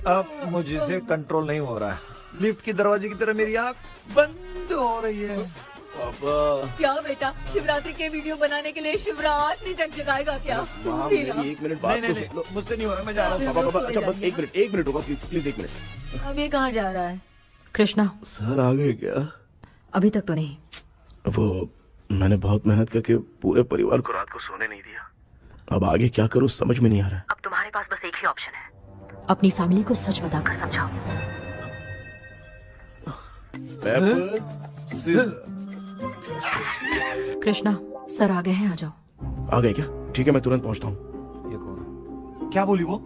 अब मुझसे कंट्रोल नहीं हो रहा है। लिफ्ट की दरवाजे की तरह मेरी आँख बंद हो रही है। क्या बेटा, शिवरात्रि के वीडियो बनाने के लिए शिवरात्रि तक जगाएगा क्या? एक मिनट बात नहीं, नहीं, मुझसे नहीं हो रहा, मैं जा रहा हूँ। पापा अच्छा बस एक मिनट होगा प्लीज 1 मिनट। अब ये कहाँ जा रहा है? कृष्णा, सर आ गए क्या? अभी तक तो नहीं। वो मैंने बहुत मेहनत करके पूरे परिवार को रात को सोने नहीं दिया। अब आगे क्या करूं समझ में नहीं आ रहा है। अब तुम्हारे पास बस एक ही ऑप्शन है। अपनी फैमिली को सच बताकर समझाओ। कृष्णा, सर आ गए हैं, आ जाओ। आ गए क्या? ठीक है, मैं तुरंत पहुंचता हूँ। ये कौन? क्या बोली वो?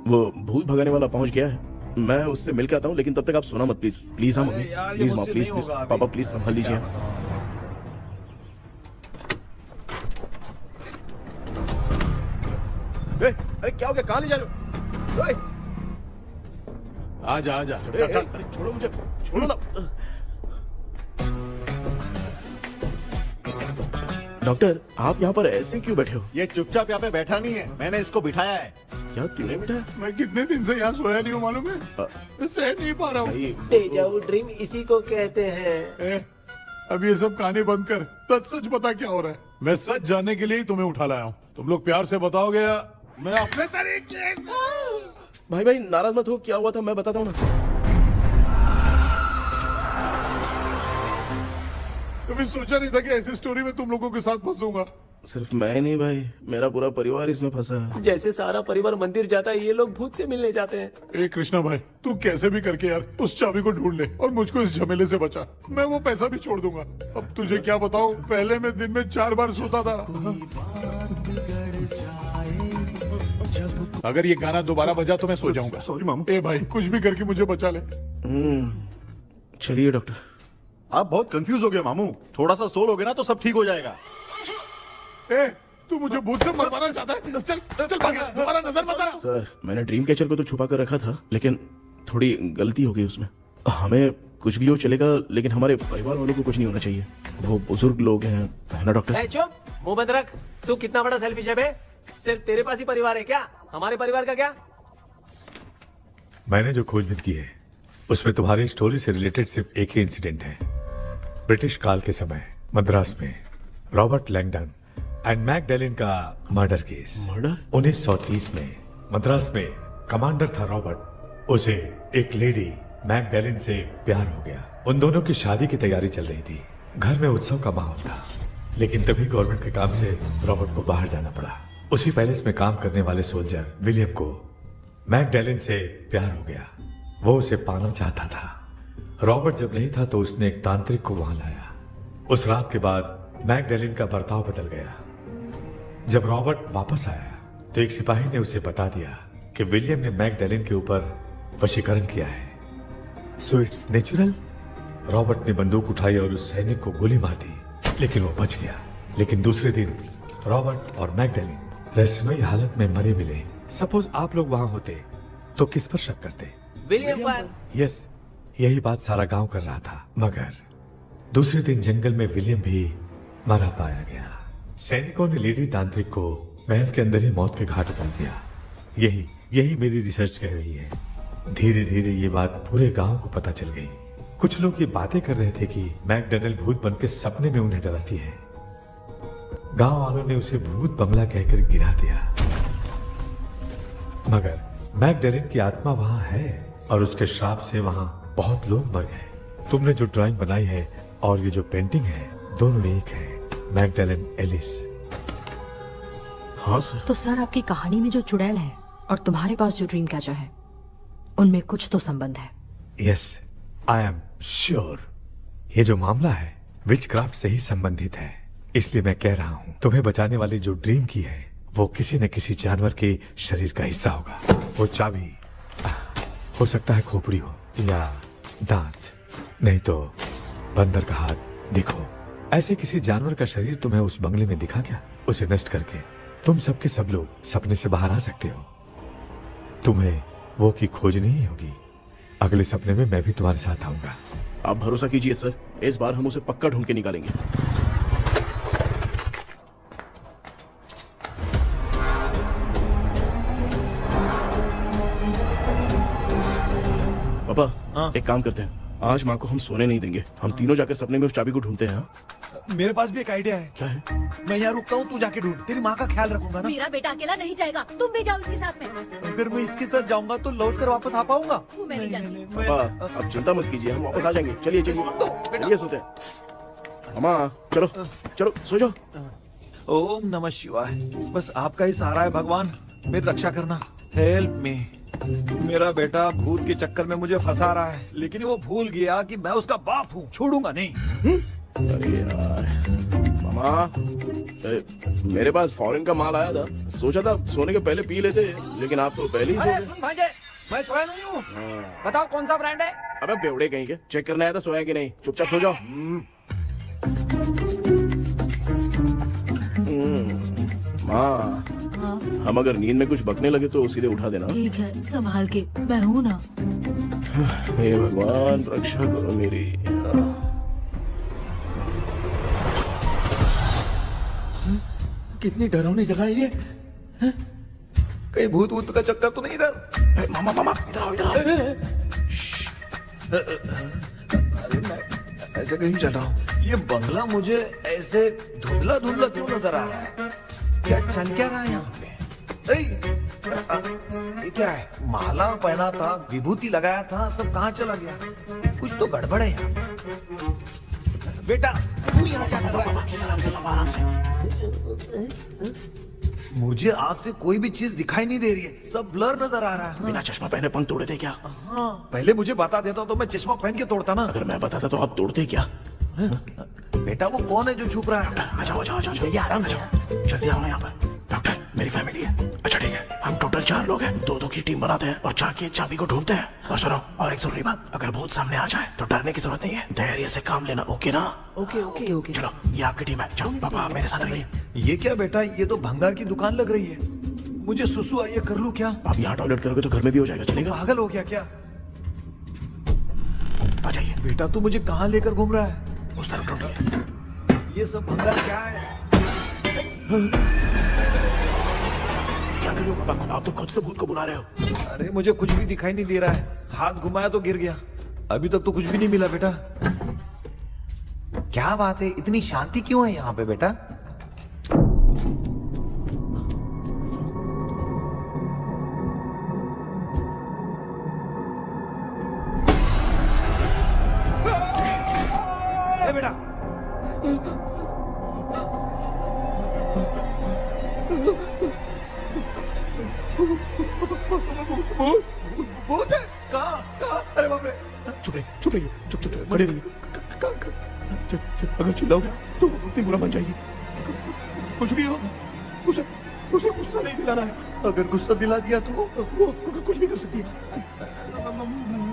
भूत भगाने वाला पहुंच गया है। मैं उससे मिल के आता हूँ, लेकिन तब तक आप सोना मत प्लीज। प्लीज हाँ मम्मी, प्लीज माँ, प्लीज प्लीज पापा प्लीज संभाल लीजिए। अरे क्या हो गया? कहाँ ले जा रहे हो? आजा आजा। अरे छोड़ो मुझे, छोड़ो ना। डॉक्टर, आप यहाँ पर ऐसे क्यों बैठे हो? ये चुपचाप यहाँ पे बैठा नहीं है, मैंने इसको बिठाया है। क्या तूने बिठाया? मैं कितने दिन से यहाँ सोया नहीं हूँ मालूम है? मैं सह नहीं पा रहा हूँ। डेजा वू ड्रीम इसी को कहते हैं। अब ये सब कहानी बंद कर, सच बता क्या हो रहा है। मैं सच जानने के लिए ही तुम्हें उठा लाया हूँ। तुम लोग प्यार से बताओगे या मैं अपने तरीके से? भाई नाराज मत हो, क्या हुआ था मैं बताता हूँ ना। कभी सोचा नहीं था कि ऐसी स्टोरी में तुम लोगों के साथ फंसूंगा। सिर्फ मैं नहीं भाई, मेरा पूरा परिवार इसमें फंसा है। जैसे सारा परिवार मंदिर जाता है, ये लोग भूत से मिलने जाते हैं। ए कृष्णा भाई, तू कैसे भी करके यार उस चाबी को ढूंढ ले और मुझको इस झमेले से बचा। मैं वो पैसा भी छोड़ दूंगा। अब तुझे क्या बताऊं, पहले मैं दिन में 4 बार सोता था। अगर ये गाना दोबारा बजा तो मैं सो जाऊंगा। सॉरी मामू। ए भाई, कुछ भी करके मुझे बचा ले। चलिए डॉक्टर। आप बहुत कंफ्यूज हो गए मामू, थोड़ा सा सो लोगे ना तो सब ठीक हो जाएगा। ए, तू मुझे भूत से मरवाना चाहता है? चल चल भाग, दोबारा नजर मत आना। सर, मैंने ड्रीम कैचर को तो छुपा कर रखा था, लेकिन थोड़ी गलती हो गई उसमें। हमें कुछ भी हो चलेगा, लेकिन हमारे परिवार वालों को कुछ नहीं होना चाहिए। वो बुजुर्ग लोग हैं, है ना डॉक्टर? चुप, मुंह बंद रख। तू कितना बड़ा सेल्फिश है बे? सिर्फ तेरे पास ही परिवार है क्या? हमारे परिवार का क्या? मैंने जो खोजबीन की है उसमें तुम्हारी स्टोरी से रिलेटेड सिर्फ एक ही इंसिडेंट है। ब्रिटिश काल के समय मद्रास में रॉबर्ट लैंगडन एंड मैकडैलिन का मर्डर केस। मर्डर? 1930 में मद्रास में कमांडर था रॉबर्ट। उसे एक लेडी मैकडैलिन से प्यार हो गया। उन दोनों की शादी की तैयारी चल रही थी। घर में उत्सव का माहौल था, लेकिन तभी गवर्नमेंट के काम से रॉबर्ट को बाहर जाना पड़ा। उसी पैलेस में काम करने वाले सोल्जर विलियम को मैकडैलिन से प्यार हो गया। वो उसे पाना चाहता था। रॉबर्ट जब नहीं था तो उसने एक तांत्रिक को वहां लाया। उस रात के बाद मैकडैलिन का बर्ताव बदल गया। जब रॉबर्ट वापस आया तो एक सिपाही ने उसे बता दिया कि विलियम ने मैकडैलिन के ऊपर वशीकरण किया है। So it's natural. रॉबर्ट ने बंदूक उठाई और उस सैनिक को गोली मार दी, लेकिन वो बच गया। लेकिन दूसरे दिन रॉबर्ट और मैकडैलिन रहस्यमयी हालत में मरे मिले। सपोज आप लोग वहां होते तो किस पर शक करते? विलियम पर। यस, यही बात सारा गांव कर रहा था। मगर दूसरे दिन जंगल में विलियम भी मरा पाया गया। सैनिकों ने लेडी तांत्रिक को महल के अंदर ही मौत के घाट उतार दिया। यही मेरी रिसर्च कह रही है। धीरे धीरे ये बात पूरे गांव को पता चल गई। कुछ लोग ये बातें कर रहे थे कि मैकडैलिन भूत बनकर सपने में उन्हें डराती है। गांव वालों ने उसे भूत बंगला कहकर गिरा दिया। मगर मैकडैलिन की आत्मा वहां है और उसके श्राप से वहां बहुत लोग मर गए। तुमने जो ड्राइंग बनाई है और ये जो पेंटिंग है दोनों एक है, मैगडेलेन एलिस। हाँ सर। तो सर आपकी कहानी में जो चुड़ैल है और तुम्हारे पास जो ड्रीम कैचर है उनमें कुछ तो संबंध है। Yes, I am sure. ये जो मामला है विचक्राफ्ट से ही संबंधित है, इसलिए मैं कह रहा हूँ तुम्हें बचाने वाली जो ड्रीम की है वो किसी न किसी जानवर के शरीर का हिस्सा होगा। वो चाबी हो सकता है खोपड़ी हो या दांत, नहीं तो बंदर का हाथ। देखो, ऐसे किसी जानवर का शरीर तुम्हें उस बंगले में दिखा क्या? उसे नष्ट करके तुम सबके सब लोग सपने से बाहर आ सकते हो। तुम्हें वो की खोजनी ही होगी। अगले सपने में मैं भी तुम्हारे साथ आऊंगा। आप भरोसा कीजिए सर, इस बार हम उसे पक्का ढूंढ के निकालेंगे। पापा, एक काम करते हैं, आज माँ को हम सोने नहीं देंगे। हम तीनों जाकर सपने में उस चाबी को ढूंढते हैं। मेरे पास भी एक आइडिया है। क्या है? मैं यहाँ रुकता हूँ, तू जाके ढूंढ। तेरी माँ का ख्याल रखूंगा ना। मेरा बेटा अकेला नहीं जाएगा, तुम भी जाओ इसके साथ में। अगर मैं इसके साथ जाऊंगा तो लौट कर वापस आ पाऊंगा? वो मैं नहीं जानती। पापा, आप चिंता मत कीजिए, हम वापस आ जाएंगे। चलिए चलिए चलिए, सोते हैं। अम्मा चलो चलो सो जाओ। ओम नमः शिवाय। बस आपका ही सहारा है भगवान, मेरी रक्षा करना। Help me. मेरा बेटा भूत के चक्कर में मुझे फंसा रहा है, लेकिन वो भूल गया कि मैं उसका बाप हूँ। छोड़ूंगा नहीं। अरे यार मामा, मेरे पास फॉरेन का माल आया था, सोचा था सोने के पहले पी लेते, लेकिन आप तो पहले ही सो गए। सुन भांजे, मैं सोया नहीं हूँ। बताओ कौन सा ब्रांड है? अबे बेवड़े कहीं के, चेक करना आया था सोया कि नहीं। चुपचाप सो जाओ। माँ, हम अगर नींद में कुछ बकने लगे तो सीधे उठा देना। ठीक है, संभाल के, मैं हूँ ना। हे भगवान, रक्षा करो मेरी। कितनी डरावनी जगह है ये। कहीं भूत वूत का चक्कर तो नहीं इधर? मामा मामा, इधर आओ, इधर आओ। अरे मैं ऐसे कहीं चल रहा हूँ। ये बंगला मुझे ऐसे धुंधला धुंधला क्यों नजर आ रहा है? क्या चल क्या रहा है यहाँ पे? ये क्या है? माला पहना था, विभूति लगाया था, सब कहाँ चला गया? कुछ तो गड़बड़ है यहाँ पे। बेटा, तू यहाँ क्या कर रहा है? आराम से। मुझे आँख से कोई भी चीज दिखाई नहीं दे रही है, सब ब्लर नजर आ रहा है। बिना चश्मा पहने पंख तोड़े थे क्या? हाँ, पहले मुझे बता देता तो मैं चश्मा पहन के तोड़ता ना। अगर मैं बताता तो आप तोड़ते क्या? बेटा वो कौन है जो छुप रहा है? आ जाओ, आ जाओ, आ जाओ, ये आराम से जल्दी आओ ना यहाँ पर। डॉक्टर, मेरी फैमिली है। अच्छा ठीक है, हम टोटल 4 लोग हैं, 2-2 की टीम बनाते हैं और जाके चाबी को ढूंढते हैं। और सुनो, और एक जरूरी बात, अगर भूत सामने आ जाए तो डरने की जरूरत नहीं है, धैर्य से काम लेना। ओके ना? Okay okay okay. चलो, ये आपकी टीम है। जाओ पापा, मेरे साथ रहिए। ये क्या बेटा, ये तो भंगार की दुकान लग रही है। मुझे सुसु आई है, कर लूं क्या? आप यहाँ टॉयलेट करोगे तो घर में भी हो जाएगा, चलेगा? पागल हो गया क्या? आ जाइए। बेटा तू मुझे कहाँ लेकर घूम रहा है? उस तरफ ढूंढिए। ये सब भंगार क्या है? क्या कर रहे हो पापा? आप तो खुद से भूत को बुला रहे हो। अरे मुझे कुछ भी दिखाई नहीं दे रहा है, हाथ घुमाया तो गिर गया। अभी तक तो कुछ भी नहीं मिला बेटा। क्या बात है, इतनी शांति क्यों है यहाँ पे बेटा? बेटा भूत है? कहाँ? अरे बाप रे! चुप रहिए, चुप रहिए, चुप चुप बने रहिए। अगर चिल्लाओगे तो इतनी बुरा बन जाएगी। कुछ भी हो, उसे गुस्सा नहीं दिलाना है। अगर गुस्सा दिला दिया तो वो कुछ भी कर सकती है।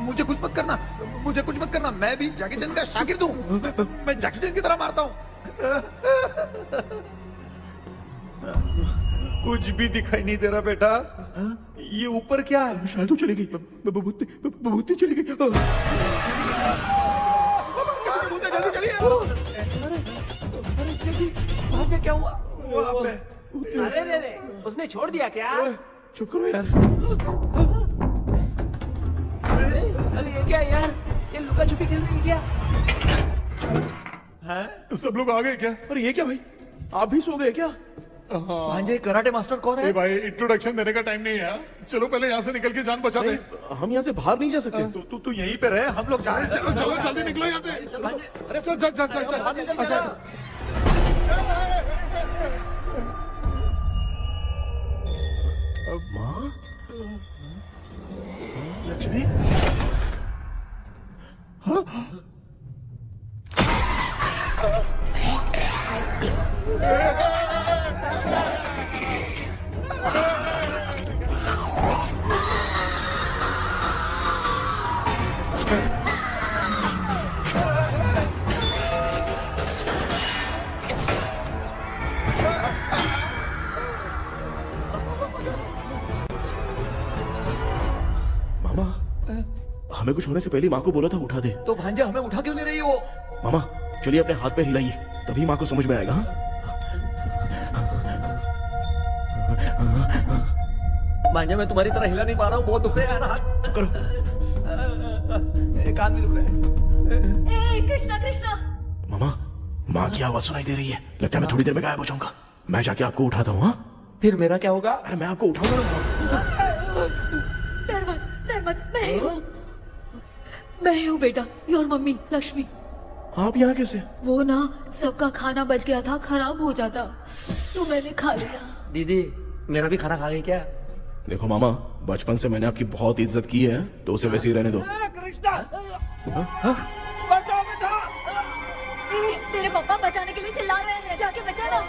मुझे कुछ मत करना, मुझे कुछ मत करना। मैं भी जैकी चैन का शागिर्द हूँ, मैं जैकी चैन की तरह मारता हूँ। कुछ भी दिखाई नहीं दे रहा बेटा। ये ऊपर क्या है? शायद वो चली गई, भूती चली गई। जल्दी चलिए। भांजे क्या हुआ? अरे रे रे, उसने छोड़ दिया क्या? चुप करो यार। अरे ये क्या यार, ये लुका छुपी खेल रही है क्या? हैं? सब लोग आ गए क्या? अरे ये क्या भाई, आप भी सो गए क्या? भांजे कराटे मास्टर कौन है? ए भाई इंट्रोडक्शन देने का टाइम नहीं है। चलो पहले यहाँ से निकल के जान बचा दे। हम यहाँ से बाहर नहीं जा सकते। तू यहीं पे रहे, हम लोग जा रहे हैं। चलो चलो जल्दी निकलो यहाँ से। चल चल चल चल चल। माँ, लक्ष्मी, मामा, हमें कुछ होने से पहले माँ को बोला था उठा दे। तो भांजे हमें उठा क्यों ले रही है वो? मामा चलिए अपने हाथ पे हिलाइए, तभी माँ को समझ में आएगा। हाँ? भांजे मैं तुम्हारी तरह हिला नहीं पा रहा हूँ, बहुत दुख रहा है ना हाथ। चुप करो। एक हाथ भी दुख रहा है। ए कृष्णा कृष्णा। मामा, माँ की आवाज सुनाई दे रही है, लगता है मैं थोड़ी देर में गायब हो जाऊंगा। मैं जाके आपको उठाता हूँ। हाँ फिर मेरा क्या होगा? अरे मैं आपको उठाऊंगा। डर मत, मैं हूँ बेटा, योर मम्मी लक्ष्मी। आप यहाँ कैसे? वो ना सबका खाना बच गया था, खराब हो जाता तो मैंने खा लिया। दीदी मेरा भी खाना खा गई क्या? देखो मामा, बचपन से मैंने आपकी बहुत इज्जत की है, तो उसे वैसे ही रहने दो। तेरे पापा बचाने के लिए चिल्ला रहे हैं, जाके बचा लो।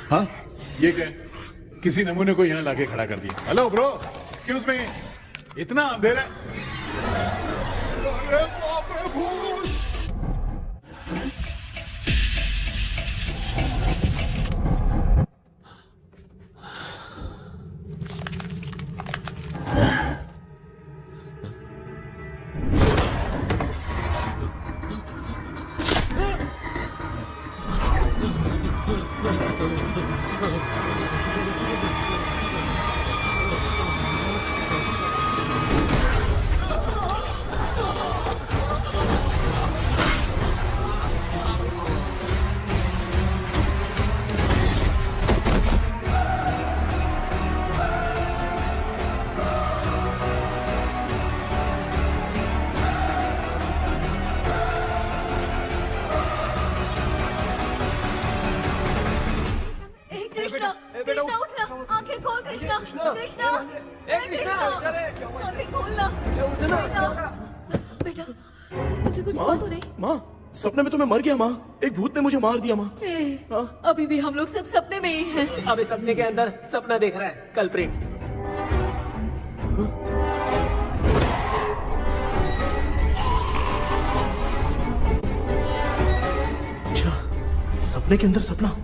हाँ ये क्या? किसी नमूने को यहाँ लाके खड़ा कर दिया। हेलो ब्रो, एक्सक्यूज मी, इतना अंधेरा है। अरे बाप रे, भूत! कृष्णा उठना, आंखें खोल कृष्णा, कृष्णा, आंखें खोलना। बेटा मुझे कुछ हुआ तो नहीं? माँ, सपने में तो मैं मर गया माँ, एक भूत ने मुझे मार दिया माँ। अभी भी हम लोग सब सपने में ही हैं। अभी सपने के अंदर सपना देख रहा है कल्प्रिट। अच्छा, सपने के अंदर सपना,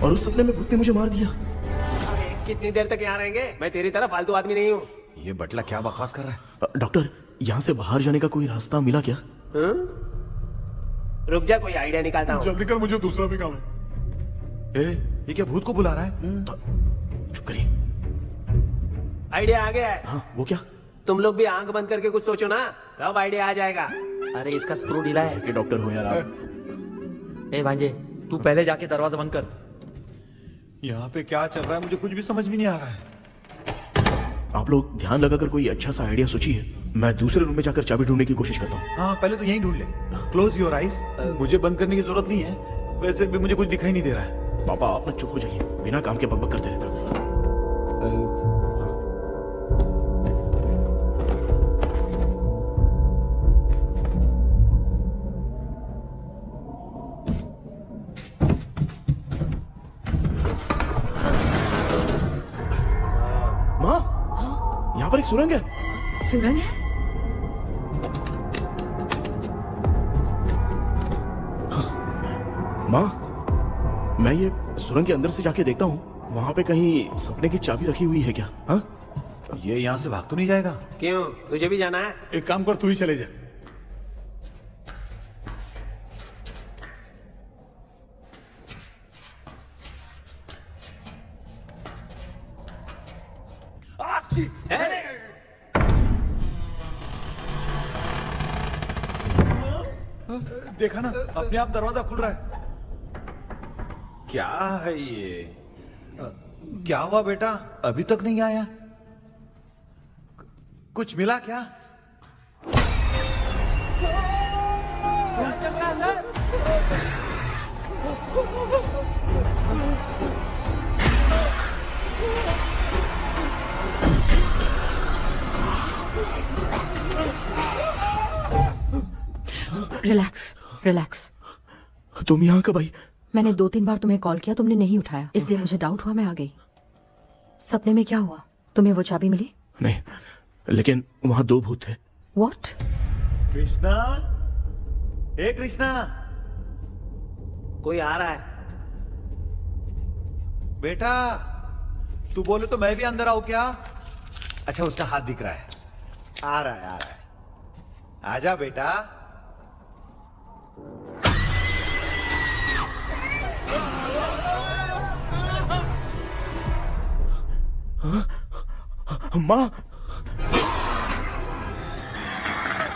और उस सपने में भूत ने मुझे मार दिया। कितनी देर तक यहाँ रहेंगे? मैं तेरी तरह फालतू आदमी नहीं हूँ। ये बटला क्या बकवास कर रहा है? डॉक्टर, यहाँ से बाहर जाने का कोई रास्ता मिला क्या? रुक जा, कोई आइडिया निकालता हूँ। जल्दी कर, मुझे दूसरा भी काम है। ये क्या भूत को बुला रहा है? चुप करिए। आइडिया आ गया है। हाँ, वो क्या? तुम लोग भी आंख बंद करके कुछ सोचो ना, तब आइडिया आ जाएगा। अरे इसका स्क्रू ढीला है। कि डॉक्टर हो यार आप। ए भांजे, तू पहले जाके दरवाजा बंद कर। यहाँ पे क्या चल रहा है मुझे कुछ भी समझ में नहीं आ रहा है। आप लोग ध्यान लगाकर कोई अच्छा सा आइडिया सोचिए, मैं दूसरे रूम में जाकर चाबी ढूंढने की कोशिश करता हूँ। हाँ पहले तो यहीं ढूंढ ले। Close your eyes. मुझे बंद करने की जरूरत नहीं है, वैसे भी मुझे कुछ दिखाई नहीं दे रहा है। पापा आप ना चुप हो जाइए, बिना काम के बकबक करते रहते हो। एक सुरंग है। सुरंग है? माँ, मैं ये सुरंग के अंदर से जाके देखता हूँ, वहाँ पे कहीं सपने की चाबी रखी हुई है क्या? हाँ? ये यहाँ से भाग तो नहीं जाएगा? क्यों, तुझे भी जाना है? एक काम कर, तू ही चले जा। देखा ना, अपने आप दरवाजा खुल रहा है। क्या है ये? क्या हुआ बेटा, अभी तक नहीं आया? कुछ मिला क्या? Relax relax. तुम यहाँ कब आई? मैंने 2-3 बार तुम्हें कॉल किया, तुमने नहीं उठाया, इसलिए मुझे डाउट हुआ, मैं आ गई। सपने में क्या हुआ? तुम्हें वो चाबी मिली? नहीं, लेकिन वहाँ 2 भूत थे। What? कृष्णा, ए कृष्णा, कोई आ रहा है। बेटा तू बोले तो मैं भी अंदर आऊं क्या? अच्छा, उसका हाथ दिख रहा है, आ रहा है, आ रहा है। आजा बेटा। माँ,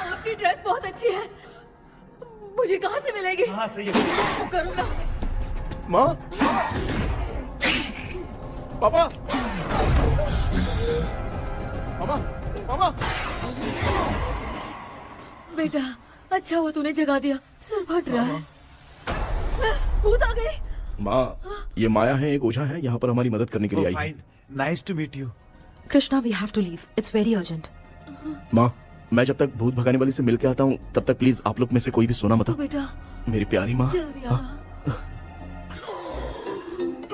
आपकी ड्रेस बहुत अच्छी है, मुझे कहाँ से मिलेगी? हाँ सही है, करूँगा। माँ, पापा, मामा, मामा। बेटा अच्छा हुआ तूने जगा दिया, सर फट रहा है। भूत आ गई। माँ, ये माया है, एक ओझा है, यहाँ पर हमारी मदद करने के लिए आई है। Nice to meet you. Krishna, we have to leave, it's very urgent. माँ, मैं जब तक भूत भगाने वाली से मिल के आता हूँ, तब तक प्लीज आप लोग में से कोई भी सोना मत। बेटा मेरी प्यारी माँ। जल्दी आना।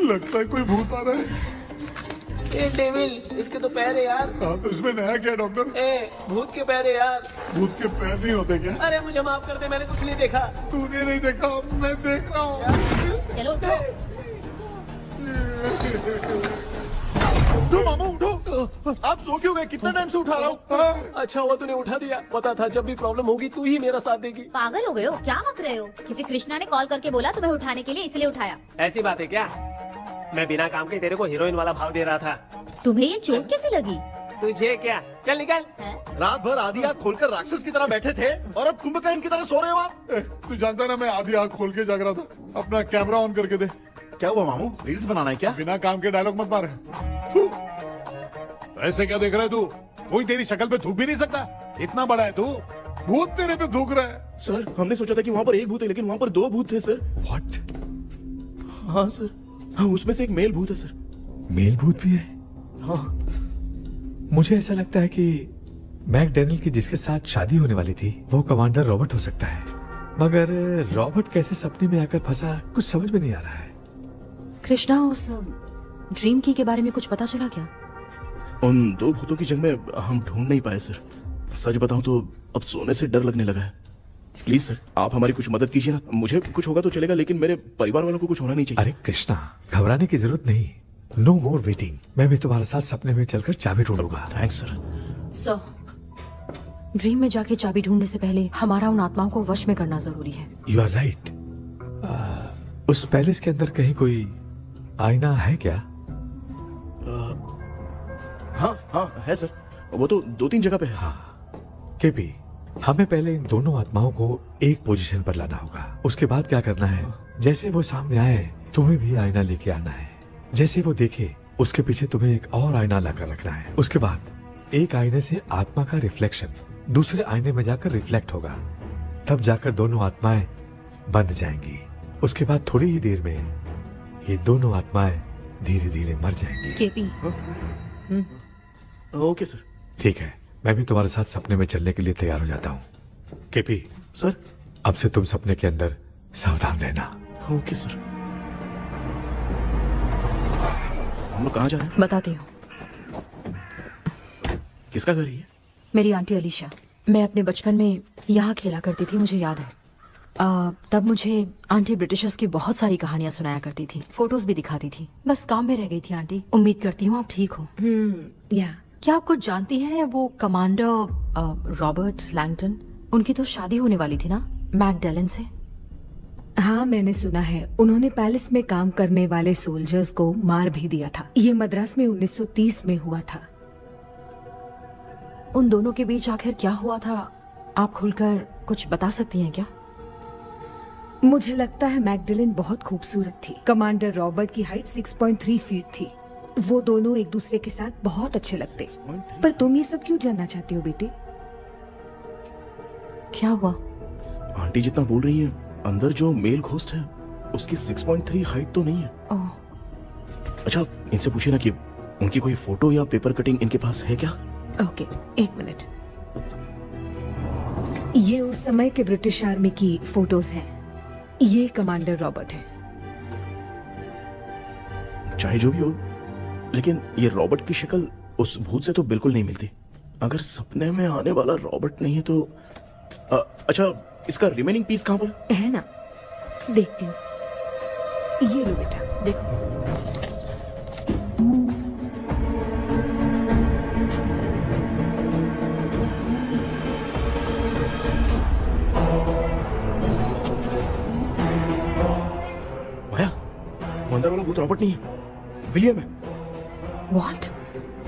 लगता है कोई भूत आ रहा है। ए डेविल, इसके तो पैर है यार। हाँ, तो इसमें नया क्या डॉक्टर? ए, भूत के पैर है यार। भूत के पैर नहीं होते क्या? अरे मुझे माफ कर दे, मैंने कुछ नहीं देखा। तूने नहीं देखा, मैं देख रहा हूँ। चलो उठो मामू, उठो। आप सो क्यों गए? कितना टाइम से उठा रहा हूँ। अच्छा हुआ तूने उठा दिया, पता था जब भी प्रॉब्लम होगी तू ही मेरा साथ देगी। पागल हो गए हो क्या? बक रहे हो? किसी कृष्णा ने कॉल करके बोला तुम्हें उठाने के लिए, इसलिए उठाया। ऐसी बात है क्या? मैं बिना काम के तेरे को हीरोइन वाला भाव दे रहा था। तुम्हें ये चोट कैसे लगी? तुझे क्या? चल निकल। रात भर आधी आँख खोलकर राक्षस की तरह बैठे थे और अब कुंभकर्ण की तरह सो रहे हो आप। तू जानता ना, मैं आधी आँख खोल के जाग रहा था। अपना कैमरा ऑन करके दे। क्या हुआ मामू, रील्स बनाना है क्या? बिना काम के डायलॉग मत मार। ऐसे क्या देख रहा है तू? कोई तेरी शक्ल पे थूक भी नहीं सकता, इतना बड़ा है तू। भूत तेरे पे थूक रहा है। सर, हमने सोचा था कि वहाँ पर एक भूत है, लेकिन वहाँ पर 2 भूत थे सर। व्हाट? हाँ सर, हाँ, उसमें से एक मेल भूत है सर। मेल भूत भी है? हाँ। मुझे ऐसा लगता है कि मैकडैनियल की जिसके साथ शादी होने वाली थी वो कमांडर रॉबर्ट हो सकता है, मगर रॉबर्ट कैसे सपने में आकर फंसा, कुछ समझ में नहीं आ रहा है। कृष्णा, उस ड्रीम की के बारे में कुछ पता चला क्या? उन 2 भूतों की जंग में हम ढूंढ नहीं पाए सर। सच बताऊं तो अब सोने से डर लगने लगा है। प्लीज सर, आप हमारी कुछ मदद कीजिए ना। मुझे कुछ होगा तो चलेगा, लेकिन मेरे परिवार वालों को कुछ होना नहीं चाहिए। अरे कृष्णा, घबराने की जरूरत नहीं, नो मोर वेटिंग। मैं भी तुम्हारे साथ सपने में चलकर चाबी ढूंढूंगा। Thanks sir. सर, ड्रीम में जाके चाबी ढूंढने से पहले हमारा उन आत्माओं को वश में करना जरूरी है। You are right. उस पैलेस के अंदर कहीं कोई आईना है क्या? हाँ हाँ है सर, वो तो 2-3 जगह पे है। हाँ केपी, हमें पहले इन दोनों आत्माओं को एक पोजीशन पर लाना होगा। उसके बाद क्या करना है, जैसे वो सामने आए तुम्हें भी आईना लेके आना है। जैसे वो देखे उसके पीछे तुम्हें एक और आईना लाकर रखना है। उसके बाद एक आईने से आत्मा का रिफ्लेक्शन दूसरे आईने में जाकर रिफ्लेक्ट होगा, तब जाकर दोनों आत्माएं बंध जाएंगी। उसके बाद थोड़ी ही देर में ये दोनों आत्माएं धीरे धीरे मर जाएंगी। KP, okay sir. ठीक है, मैं भी तुम्हारे साथ सपने में चलने के लिए तैयार हो जाता हूँ। केपी सर, अब से तुम सपने के अंदर सावधान रहना। Okay sir. हम लोग कहाँ जा रहे हैं? बताती हूँ। किसका घर है ये? मेरी आंटी अलीशा। मैं अपने बचपन में यहाँ खेला करती थी, मुझे याद है। तब मुझे आंटी ब्रिटिशर्स की बहुत सारी कहानियां सुनाया करती थी, फोटोज भी दिखाती थी। बस काम में रह गई थी आंटी। उम्मीद करती हूँ आप ठीक हो। या क्या आप कुछ जानती हैं वो कमांडर रॉबर्ट लैंगटन? उनकी तो शादी होने वाली थी ना मैकडेलन से। हाँ, मैंने सुना है उन्होंने पैलेस में काम करने वाले सोल्जर्स को मार भी दिया था। ये मद्रास में 1930 में हुआ था। उन दोनों के बीच आखिर क्या हुआ था, आप खुलकर कुछ बता सकती हैं क्या? मुझे लगता है मैकडेलन बहुत खूबसूरत थी। कमांडर रॉबर्ट की हाइट 6.3 फीट थी। वो दोनों एक दूसरे के साथ बहुत अच्छे लगते। पर तुम ये सब क्यों जानना चाहती हो बेटे? क्या हुआ? आंटी जितना बोल रही है, अंदर जो मेल घोस्ट है उसकी 6.3 हाइट तो नहीं है। ओह। अच्छा, इनसे पूछिए ना कि उनकी कोई फोटो या पेपर कटिंग इनके पास है क्या? ओके, एक मिनट। ये उस समय के ब्रिटिश आर्मी की फोटोज हैं। ये कमांडर रॉबर्ट है। चाहे जो भी हो, लेकिन ये रॉबर्ट की शक्ल उस भूत से तो बिल्कुल नहीं मिलती। अगर सपने में आने वाला रॉबर्ट नहीं है तो अच्छा, इसका रिमेनिंग पीस कहाँ पर है? ना, देखती हूँ। ये लो बेटा, देखो। माया, वो अंदर वाला भूत रॉबर्ट नहीं है, विलियम है।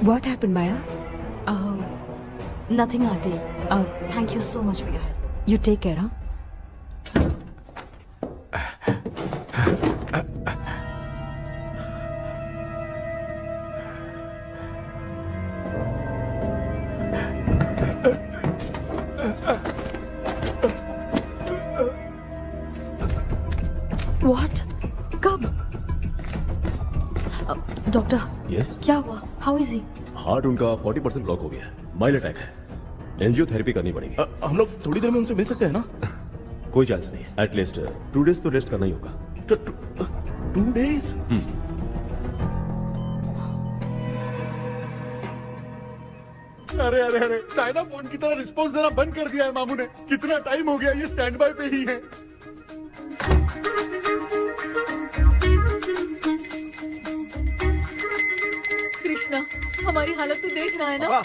What happened, Maya? Nothing, auntie. Thank you so much for your help. You take care, huh? What? कब? डॉक्टर, यस, क्या हुआ? How is he? हार्ट उनका 40% ब्लॉक हो गया है। माइल्ड अटैक है। एंजियोथेरेपी करनी पड़ेगी। हम लोग थोड़ी देर में उनसे मिल सकते हैं ना? कोई चांस नहीं। एटलीस्ट 2 डेज तो रेस्ट करना ही होगा। 2 डेज? अरे अरे अरे, चाइना फोन की तरह रिस्पॉन्स देना बंद कर दिया है मामू ने। कितना टाइम हो गया ये स्टैंड बाय पे ही है। कृष्णा, हमारी हालत तो देख रहा है ना?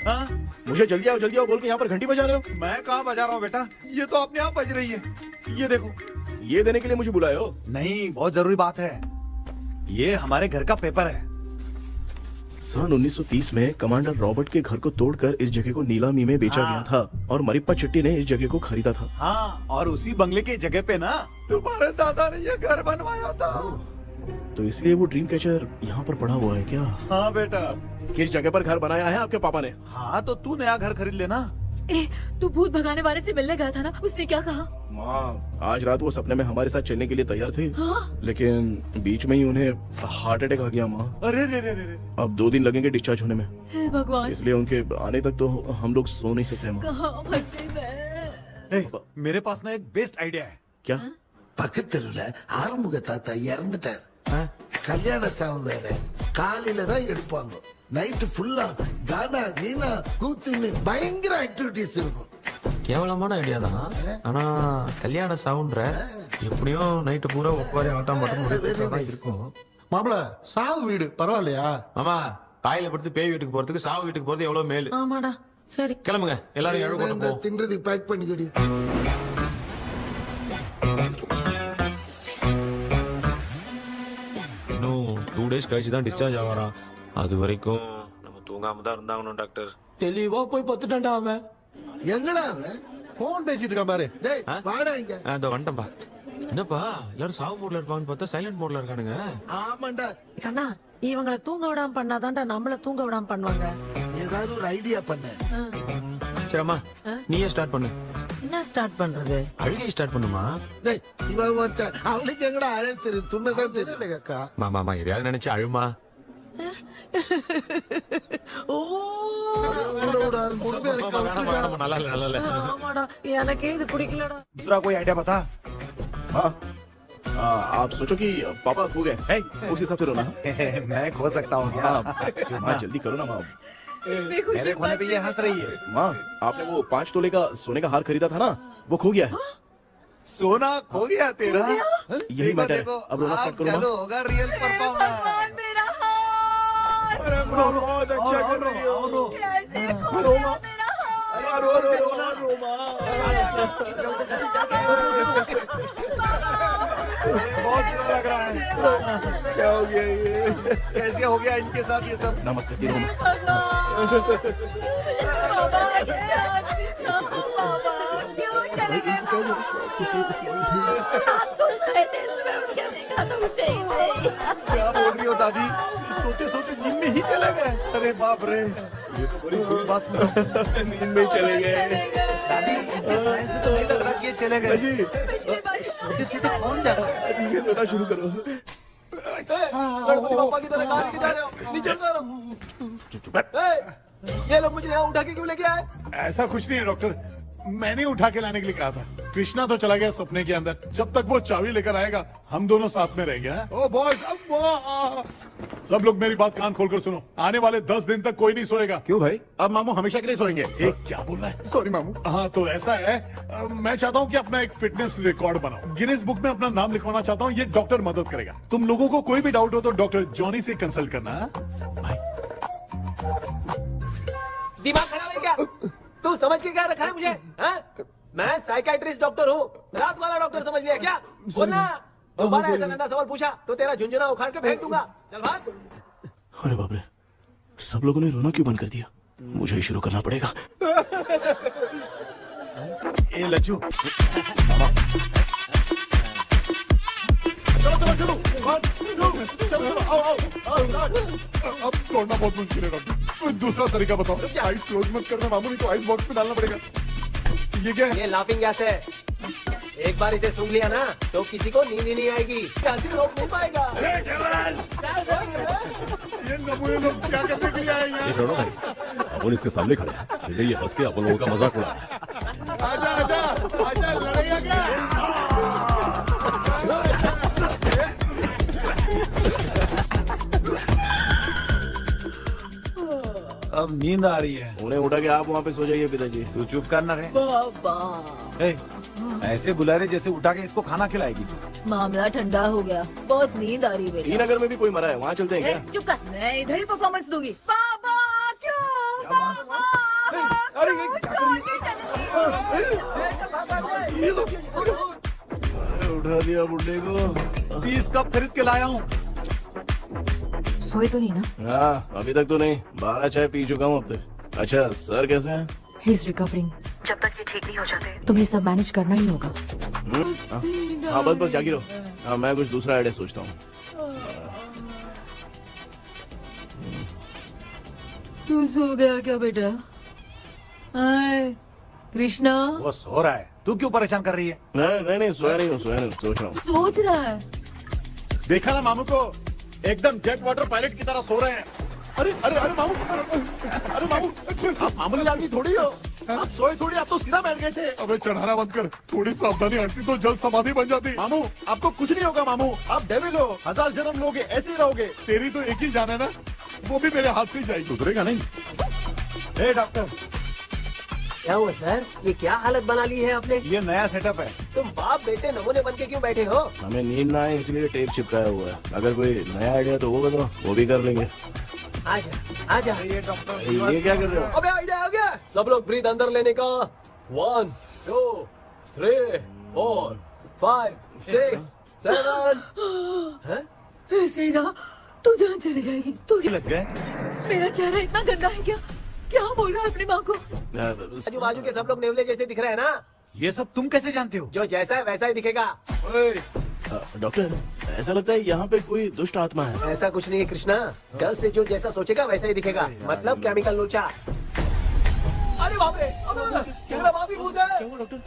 हाँ? मुझे जल्दी आओ बोल के यहाँ पर घंटी बजा रहे हो। मैं कहाँ बजा रहा हूँ बेटा, ये तो अपने आप बज रही है। ये देखो। ये देने के लिए मुझे बुलाए हो? नहीं, बहुत जरूरी बात है। ये हमारे घर का पेपर है। सन 1930 में कमांडर रॉबर्ट के घर को तोड़कर इस जगह को नीलामी में बेचा गया था और मरिप्पा चिट्टी ने इस जगह को खरीदा था। हाँ, और उसी बंगले की जगह पे ना तुम्हारे दादा ने ये घर बनवाया था। तो इसलिए वो ड्रीम कैचर यहाँ पर पड़ा हुआ है क्या? हाँ बेटा। किस जगह पर घर बनाया है आपके पापा ने? हाँ, तो तू नया घर खरीद लेना। तू भूत भगाने वाले से मिलने गया था ना, उसने क्या कहा? माँ, आज रात वो सपने में हमारे साथ चलने के लिए तैयार थे। हाँ? लेकिन बीच में ही उन्हें हार्ट अटैक आ गया। माँ, अरे रे रे रे। अब 2 दिन लगेंगे डिस्चार्ज होने में। हे भगवान, इसलिए उनके आने तक तो हम लोग सो नहीं सकते। माँ, कहाँ फंसे मैं? मेरे पास ना एक बेस्ट आइडिया है। क्या? பக்கத்தெருவுல ஆறுமுக தாத்தா இறந்துட்டார். கல்யாண சாவு வேற. காலையில தான் எடுப்பாங்க. நைட் ஃபுல்லா கானா கீனா கூத்துன்னு பயங்கர ஆக்டிவிட்டிஸ் இருக்கும். கேவலமான ஐடியா தான். ஆனா கல்யாண சாவுன்ற எப்படியும் நைட்டு பூரா ஒப்பாரி ஆட்டம் மட்டும் இருக்கும். மாப்பிள, சாவு வீடு பரவாயில்லையா? மாமா, காயில படுத்து பேய் வீட்டுக்கு போறதுக்கு சாவு வீட்டுக்கு போறது எவ்வளவு மேலு. ஆமாடா. சரி, கிளம்புங்க, எல்லாரும் எழு கொண்டு போ. தின்றதுக்கு பேக் பண்ணிக்கடி. இன்னும் 2 டேஸ் கழிச்சு தான் டிஸ்சார்ஜ் ஆவாராம். அது வரைக்கும் நம்ம தூங்காம தான் இருந்தாங்கணும் டாக்டர். தெளிவா போய் பத்துட்டான்டா அவன். எங்கடா அவன்? போன் பேசிட்டு இருக்கான் பாரு. டேய், வாடா இங்க. அதோ வந்துட்டேன்பா. என்னப்பா எல்லாரும் சாவு மோட்ல இருப்பாங்கன்னு பார்த்தா சைலண்ட் மோட்ல இருக்கானுங்க. ஆமாண்டா. கண்ணா, இவங்களை தூங்க விடாம பண்ணாதான்டா நம்மள தூங்க விடாம பண்ணுவாங்க. ஏதாவது ஒரு ஐடியா பண்ணு. சரிம்மா, நீயே ஸ்டார்ட் பண்ணு. என்ன ஸ்டார்ட் பண்றது? அழுகை ஸ்டார்ட் பண்ணுமா? டேய், இவன் ஒருத்தன் அவளுக்கு எங்கடா அழ தெரியும்? துண்ணதான் தெரியல அக்கா. மாமா எதையாவது நினைச்சு அழுமா. நல்லா இல்ல. ஆமாடா, எனக்கே இது பிடிக்கலடா. दूसरा कोई आइडिया बता। हाँ, आप सोचो कि पापा खो गए, उस हिसाब से रोना। मैं खो सकता हूँ क्या? हाँ, जल्दी करो ना माँ। मेरे खोने पे ये हंस रही है। माँ, आपने वो 5 तोले का सोने का हार खरीदा था ना, वो खो गया है। सोना खो गया तेरा? यही मैटर है। अब रोना स्टार्ट करो चलो माँ। होगा रियल परफॉर्मेंस। मेरा हाथ अरे बहुत अच्छा कर रही हो। कैसे खो गया मेरा हाथ? बहुत बुरा लग रहा है। क्या हो गया ये? कैसे हो गया इनके साथ ये सब? ना मत करती रो माँ। क्यों चले गए? रात को सोए थे, सुबह उठ के देखा तो उठे ही नहीं। क्या बोल रही हो दादी? सोते सोते नींद में ही चले गए? अरे बाप रे, ये तो बड़ी बुरी बात सुना। नींद में ही चले गए। दादी, इस लाइन से तो नहीं लग रहा कि ये चले गए। सोते सोते कौन जाता है? ठीक है, रोना शुरू करो। गणपति बापा की तरह कहाँ लेके जा रहे हो? नीचे उतारो। ये लोग मुझे यहाँ उठा के क्यों लेके आए? ऐसा कुछ नहीं है डॉक्टर, मैंने उठा के लाने के लिए कहा था। कृष्णा तो चला गया सपने के अंदर, जब तक वो चाबी लेकर आएगा हम दोनों साथ में रहेंगे। ओ बॉयज, सब लोग मेरी बात कान खोलकर सुनो, आने वाले 10 दिन तक कोई नहीं सोएगा। क्यों भाई? अब मामू हमेशा के लिए सोएंगे? क्या बोल रहा है? सॉरी मामू। हाँ तो ऐसा है, मैं चाहता हूँ कि अपना एक फिटनेस रिकॉर्ड बनाओ, गिनीज बुक में अपना नाम लिखवाना चाहता हूँ। ये डॉक्टर मदद करेगा। तुम लोगों को कोई भी डाउट हो तो डॉक्टर जॉनी से कंसल्ट करना। दिमाग खराब है क्या? तू समझ के क्या रखा है मुझे? हाँ? मैं साइकाइट्रिस्ट डॉक्टर हूँ, रात वाला डॉक्टर समझ लिया क्या? बोलना, दोबारा ऐसा गंदा सवाल पूछा तो तेरा झुंझुना उखाड़ के फेंक दूंगा। चल भाग। अरे बाप रे, सब लोगों ने रोना क्यों बंद कर दिया? मुझे ही शुरू करना पड़ेगा। ए लज्जू, चलो चलो चलो, आओ। अब तोड़ना बहुत मुश्किल है डॉक्टर, दूसरा तरीका बताओ। आइस क्लोज मत करना मामू, नहीं तो आइस बॉक्स में डालना पड़ेगा। ये क्या है? ये लाफिंग गैस है। एक बार इसे सूंघ लिया ना तो किसी को नींद ही नहीं आएगी, हंसी रोक नहीं पाएगा। ये नमूने लोग क्या करने के लिए आए हैं? ये छोड़ो भाई, अपन इसके सामने खड़े हैं, फिर ये हंस के अपन लोगों का मजाक उड़ा रहा है। आजा, लड़ेगा क्या? अब नींद आ रही है। उन्हें उठा के आप वहाँ पे सो जाइए पिताजी। तू चुप करना रे। ऐसे बुला रहे जैसे उठा के इसको खाना खिलाएगी। मामला ठंडा हो गया, बहुत नींद आ रही है। श्रीनगर में भी कोई मरा है, वहाँ चलते हैं क्या? चुप कर, मैं इधर ही परफॉर्मेंस दूंगी। बाबा क्यों? बाबा उठा दिया बुड्ढे को। 30 कप खरीद के लाया हूँ। सोए तो नहीं ना? हाँ, अभी तक तो नहीं, 12 चाय पी चुका हूँ अब तक। अच्छा, सर कैसे हैं? He is recovering. जब तक ये ठीक नहीं हो जाते तुम्हें सब मैनेज करना ही होगा। हाँ बस जागी रहो। हाँ, मैं कुछ दूसरा आइडिया सोचता हूँ। तू सो गया क्या बेटा? कृष्णा वो सो रहा है, तू क्यों परेशान कर रही है? नहीं सोया नहीं हूँ, सोच रहा हूँ। सोच रहा है। देखा ना मामू को, एकदम जेट वाटर पायलट की तरह सो रहे हैं। अरे मामू, अरे मामू, आप मामूली आदमी थोड़ी हो, आप सोए थोड़ी, आप तो सीधा बैठ गए थे। अबे चढ़ाना बंद कर, थोड़ी सावधानी हटती तो जल्द समाधि बन जाती। मामू आपको कुछ नहीं होगा मामू, आप डेविल हो, 1000 जन्म लोगे ऐसे ही रहोगे। तेरी तो एक ही जान है ना, वो भी मेरे हाथ से ही जाएगी। सुधरेगा नहीं। ए डॉक्टर, क्या हुआ सर? ये क्या हालत बना ली है आपने? ये नया सेटअप है। तुम बाप बेटे नमूने बन के क्यों बैठे हो? हमें नींद ना आए इसलिए टेप चिपकाया हुआ है। अगर कोई नया आइडिया तो वो बताओ, वो भी कर लेंगे। आजा। ये डॉक्टर, ये क्या कर रहे हो? अबे आइडिया आ गया। सब लोग ब्रीथ अंदर लेने का। 1 2 3 4 5 6 7। सेना, तू जान चली जाएगी। तू लग गए? मेरा चेहरा इतना गंदा है क्या? क्या बोल रहा है अपनी माँ को? आजू बाजू के सब लोग नेवले जैसे दिख रहे हैं ना? ये सब तुम कैसे जानते हो? जो जैसा है वैसा ही दिखेगा। डॉक्टर, ऐसा लगता है यहाँ पे कोई दुष्ट आत्मा है। ऐसा कुछ नहीं है कृष्णा, डर से जो जैसा सोचेगा वैसा ही दिखेगा। मतलब केमिकल लोचा। अरे बाप रे, मेरा बाप ही भूत है। क्या हुआ डॉक्टर?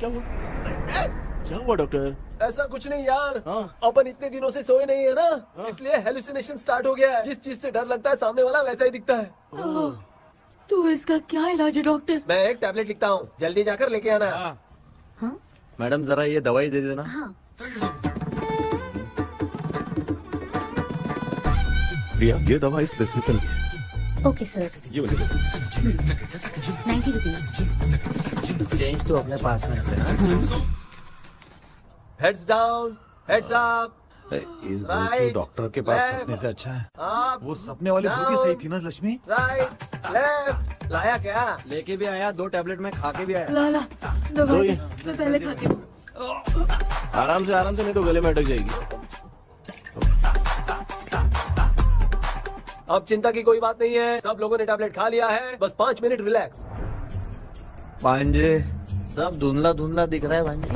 क्या हुआ डॉक्टर? ऐसा कुछ नहीं यार, अपन इतने दिनों से सोए नहीं है ना, इसलिए हेलुसिनेशन स्टार्ट हो गया है। जिस चीज से डर लगता है सामने वाला वैसा ही दिखता है। तो इसका क्या इलाज है डॉक्टर? मैं एक टैबलेट लिखता हूँ, जल्दी जाकर लेके आना। मैडम जरा ये दवाई दे देना। प्रिया, ये दवा इस प्रिस्क्रिप्शन की है। Okay sir. ये वाली दे दो। 90 रुपीज। चेंज तो अपने पास में है। Heads down, heads up. इस Right, डॉक्टर के पास left, फंसने से अच्छा है up, वो सपने वाली भूत ही down, सही थी ना लक्ष्मी। Right, left. लाया क्या? लेके भी आया, 2 टैबलेट में खा के भी आया। लाला दवाई मैं पहले खाती हूँ। आराम से नहीं तो गले में अटक जाएगी। अब चिंता की कोई बात नहीं है, सब लोगों ने टैबलेट खा लिया है, बस 5 मिनट रिलैक्स। भांजे सब धुंधला धुंधला दिख रहा है भांजे।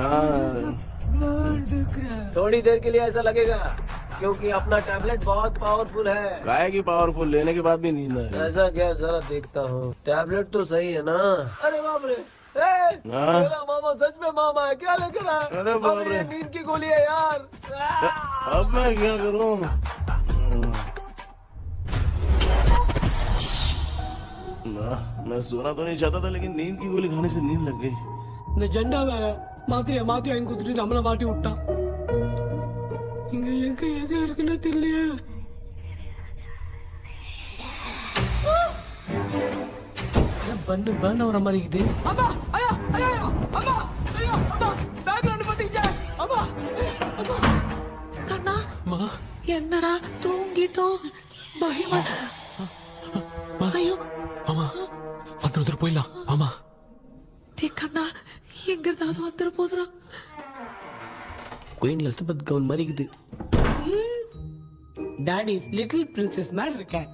थोड़ी देर के लिए ऐसा लगेगा क्योंकि अपना टैबलेट बहुत पावरफुल है। गाय की पावरफुल लेने के बाद भी नींद है। ऐसा क्या, जरा देखता हूँ। टैबलेट तो सही है ना? अरे बाप रे, मेरा मामा सच में मामा है, क्या लेकर आया? अरे बाप रे, नींद की गोली है यार। अब मैं क्या करूँ? मैं सोना तो नहीं चाहता था, लेकिन नींद की गोली खाने से नींद लग गई। ஜெண்டா வேற மாத்தி வாங்கி கொடுத்துட்டு நம்மள மாட்டி விட்டான். இங்க எங்க எது இருக்குன்னு தெரியலையே. பண்ணு பண்ண வர மாதிரி இருக்குது. அம்மா ஐயா ஐயா அம்மா ஐயா அம்மா பேக்ரவுண்ட் பத்திச்சே அம்மா அம்மா கண்ணா அம்மா என்னடா தூங்கிட்டோம் பயமா ஐயோ மாமா வந்துட்டு போயிடலாம் மாமா. கண்ணா எங்க இருந்தாவது வந்துட போதுரா. குயின் எலிசபெத் கவுன் மாதிரி இருக்குது. டாடி லிட்டில் பிரின்சஸ் மாதிரி இருக்கேன்.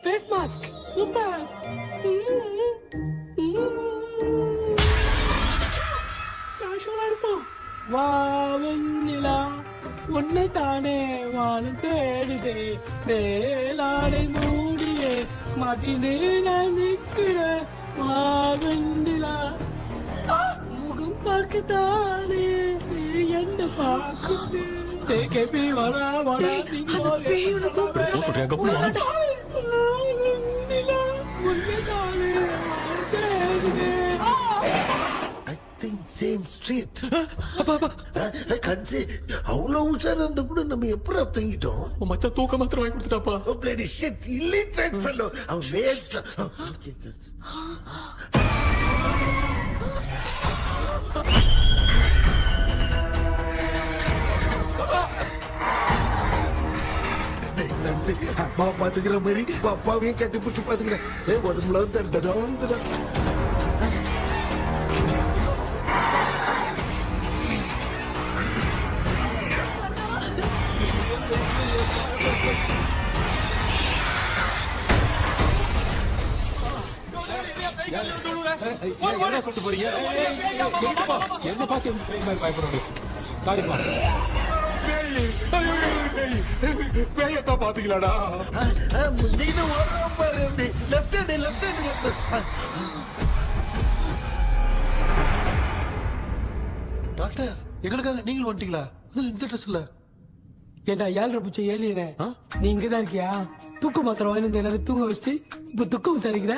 Face mask super. காஷுவலா இருப்போம். வா வெண்ணிலா உன்னை தானே வாழும் தேடுதே மேலாடை மூடியே மதினே நான் நிற்கிறேன். வா வெண்ணிலா முகம் பார்க்கத்தானே என்ன பார்க்குது. தேக்கே வரா வரா சேம் ஸ்ட்ரீட் கன்சி அவ்வளவு உஷாரா இருந்தா கூட நம்ம எப்படி தூங்கிட்டோம். மச்சா தூக்க மாத்திரம் வாங்கி கொடுத்துட்டாப்பா. பிளடி ஷிட் இல்லிட்ரேட் ஃபெல்லோ அவன் வேஸ்ட். அம்மா பாத்துக்கிற மாதிரி அப்பாவையும் கட்டி பிடிச்சி பாத்துக்கிறேன். உடம்புல தடுத்தடா. என்ன சொல்லிட்டு போறீங்க? என்ன பார்த்து பயப்படுறீங்க? சாரிப்பா. பேயத்தான் பாத்தீங்களாடா? முந்திக்கிட்ட ஓடுறோம் பாரு. Left hand left hand. Doctor எங்களுக்காக நீங்கள் வந்துட்டீங்களா? அது இந்த ட்ரெஸ் இல்ல. ஏண்டா 7 பூச்சி ஏலியனே, நீ இங்கதான் இருக்கியா? தூக்க மாத்திரம் வாங்கி எல்லாரும் தூங்க வச்சுட்டு இப்ப துக்கம் விசாரிக்கிற.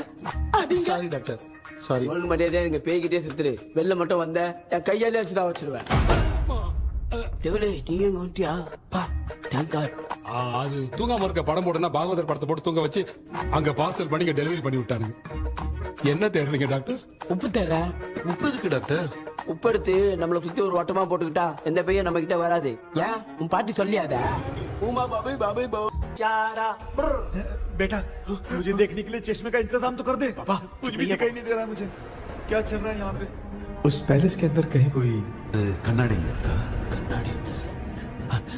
Sorry doctor sorry. ஒழுங்கு மரியாதையா எங்க பேய்கிட்டே செத்துரு. வெளில மட்டும் வந்த என் கையாலே வச்சுதான் வச்சிருவேன். நீ எங்க வந்துட்டியா? அது தூங்காம இருக்க படம் போடுனா பாகவதர் படத்தை போட்டு தூங்க வச்சு அங்க பார்சல் பண்ணி டெலிவரி பண்ணி விட்டானுங்க. என்ன தேடுறீங்க டாக்டர்? உப்பு தேட. உப்பு இருக்கு டாக்டர். உப்பு எடுத்து நம்மள சுத்தி ஒரு வட்டமா போட்டுக்கிட்டா எந்த பையன் நம்ம கிட்ட வராது. ஏன் உன் பாட்டி சொல்லியாத? உமா பாபு பாபு பாபு चारा बेटा मुझे देखने के लिए चश्मे का इंतजाम तो कर दे। पापा कुछ भी दिखाई नहीं दे रहा है मुझे, क्या चल रहा है यहाँ पे? उस पैलेस के अंदर कहीं कोई கண்ணாடி கண்ணாடி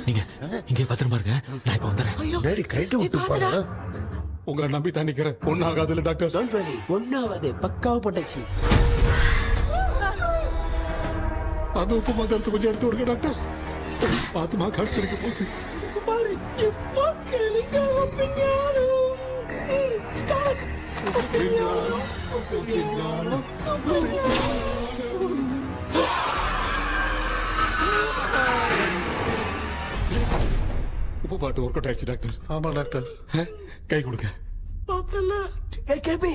நீங்க இங்கே பத்திரமா இருங்க, நான் இப்ப வந்துடுறேன். டேடி கைட்டு விட்டு பாரு. உங்களை நம்பி தான் நிக்கிறேன். ஒன்னும் ஆகாதுல்ல டாக்டர்? டோன்ட் வரி, ஒன்னாவது பக்காவா போட்டாச்சு. அந்த உப்பு மாத்திரத்தை கொஞ்சம் எடுத்து விடுங்க டாக்டர். பாத்துமா கடிச்சிருக்க போகுது. பாரு இப்போ கேளுங்க. உப்பு பாட்டு ஒர்க் அவுட் ஆயிடுச்சு டாக்டர். ஆமா டாக்டர். கை கொடுங்க. கேபி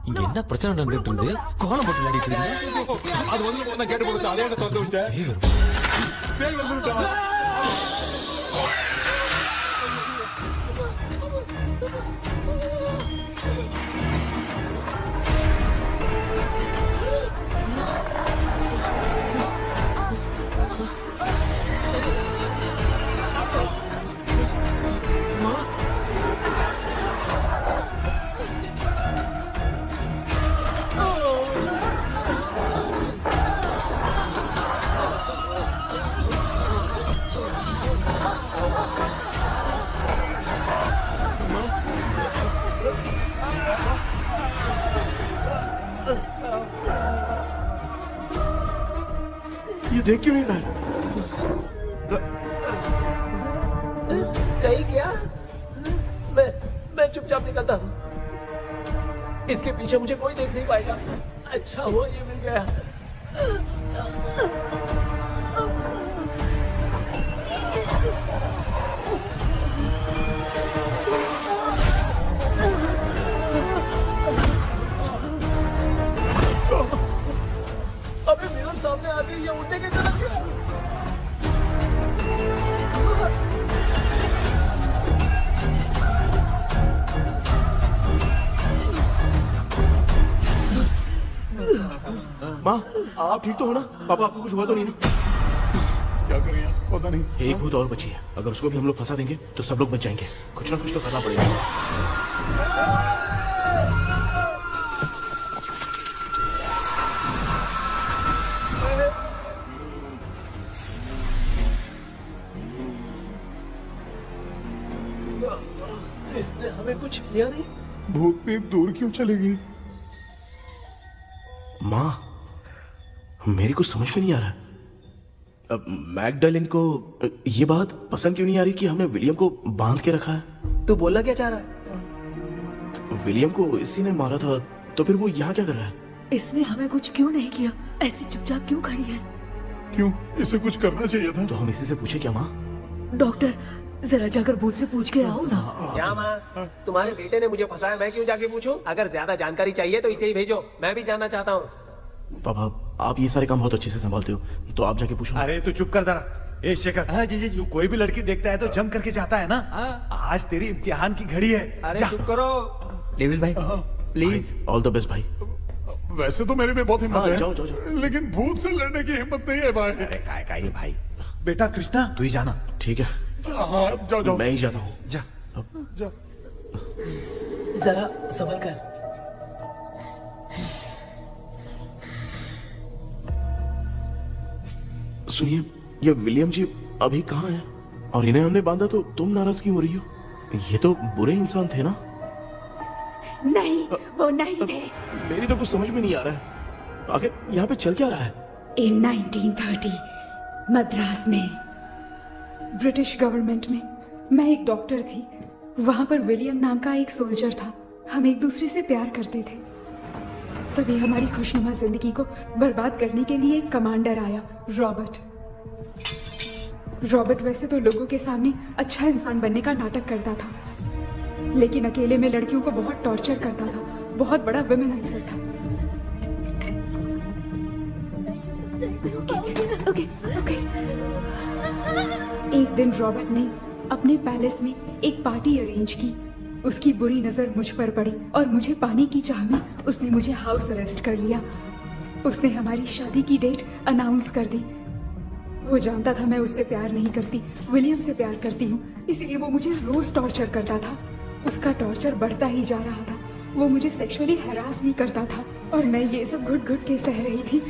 இங்க என்ன பிரச்சனை நடந்துட்டு இருந்து கோலம் போட்டு விளையாடிட்டு இருக்கீங்க? அது வந்து கேட்டு போச்சு. அதே என்ன திறந்து வச்சேன். பேய் வந்துட்டா. देख क्यों नहीं रहा है? नहीं क्या? मैं चुपचाप निकलता हूँ। इसके पीछे मुझे कोई देख नहीं पाएगा। अच्छा हुआ ये मिल गया। अबे मेरे सामने आ गई, ये उड़ने की तरह क्या? माँ, आप ठीक तो हो ना? पापा आपको कुछ हुआ तो नहीं ना? क्या करें यार, पता नहीं। एक भूत और बची है, अगर उसको भी हम लोग फंसा देंगे तो सब लोग बच जाएंगे। कुछ ना कुछ तो करना पड़ेगा। इसने हमें कुछ किया नहीं। भूतनी दूर क्यों चली गई? माँ, मेरी कुछ समझ में नहीं आ रहा। अब मैगडालिन को ये बात पसंद क्यों नहीं आ रही कि हमने विलियम को बांध के रखा है? तू बोलना क्या चाह रहा है? विलियम को इसी ने मारा था, तो फिर वो यहाँ क्या कर रहा है? इसने हमें कुछ क्यों नहीं किया? ऐसी चुपचाप क्यों खड़ी है? क्यों, इसे कुछ करना चाहिए था। तो हम इसी से पूछे क्या माँ? डॉक्टर, जरा जाकर भूत से पूछ के आओ ना। क्या माँ, तुम्हारे बेटे ने मुझे फंसाया, मैं क्यों जाके पूछूं? अगर ज्यादा जानकारी चाहिए तो इसे ही भेजो, मैं भी जानना चाहता हूँ। पापा, आप ये सारे काम बहुत अच्छे से संभालते हो, तो आप जाके पूछो। अरे तू चुप कर जरा। ए शेखर, हाँ जी जी, तू कोई भी लड़की देखता है तो जम करके जाता है ना। आज तेरी इम्तिहान की घड़ी है। अरे चुप करो। लेविल भाई, प्लीज। ऑल द बेस्ट भाई। वैसे तो मेरे में बहुत हिम्मत है, जाओ, जाओ, जाओ। लेकिन भूत से लड़ने की हिम्मत नहीं है भाई। अरे काय ये भाई। बेटा कृष्णा, तू ही जाना। ठीक है, हाँ, जाओ जाओ। मैं ही जाता हूँ। जा जा। जरा संभल कर। सुनिए, ये विलियम जी अभी कहाँ हैं? और इन्हें हमने बांधा तो तुम नाराज क्यों हो रही हो? ये तो बुरे इंसान थे ना? नहीं, वो नहीं थे। मेरी तो कुछ समझ में नहीं आ रहा है। आखिर यहाँ पे चल क्या रहा है? इन 1930 मद्रास में ब्रिटिश गवर्नमेंट में मैं एक डॉक्टर थी। वहां पर विलियम नाम का एक सोल्जर था। हम एक दूसरे से प्यार करते थे। तभी हमारी खुशनुमा जिंदगी को बर्बाद करने के लिए एक कमांडर आया, रॉबर्ट। रॉबर्ट वैसे तो लोगों के सामने अच्छा इंसान बनने का नाटक करता था, लेकिन अकेले में लड़कियों को बहुत टॉर्चर करता था। बहुत बड़ा वुमेनाइजर था। ओके। एक दिन रॉबर्ट ने अपने पैलेस में एक पार्टी अरेंज की। उसकी बुरी नजर मुझ पर पड़ी और मुझे पाने की चाह में उसने मुझे हाउस अरेस्ट कर लिया। उसने हमारी शादी की डेट अनाउंस कर दी। वो जानता था मैं उससे प्यार नहीं करती, विलियम से प्यार करती हूँ, इसीलिए वो मुझे रोज टॉर्चर करता था। उसका टॉर्चर बढ़ता ही जा रहा था। वो मुझे सेक्सुअली हैरास भी करता था और मैं ये सब घुट घुट के सह रही थी।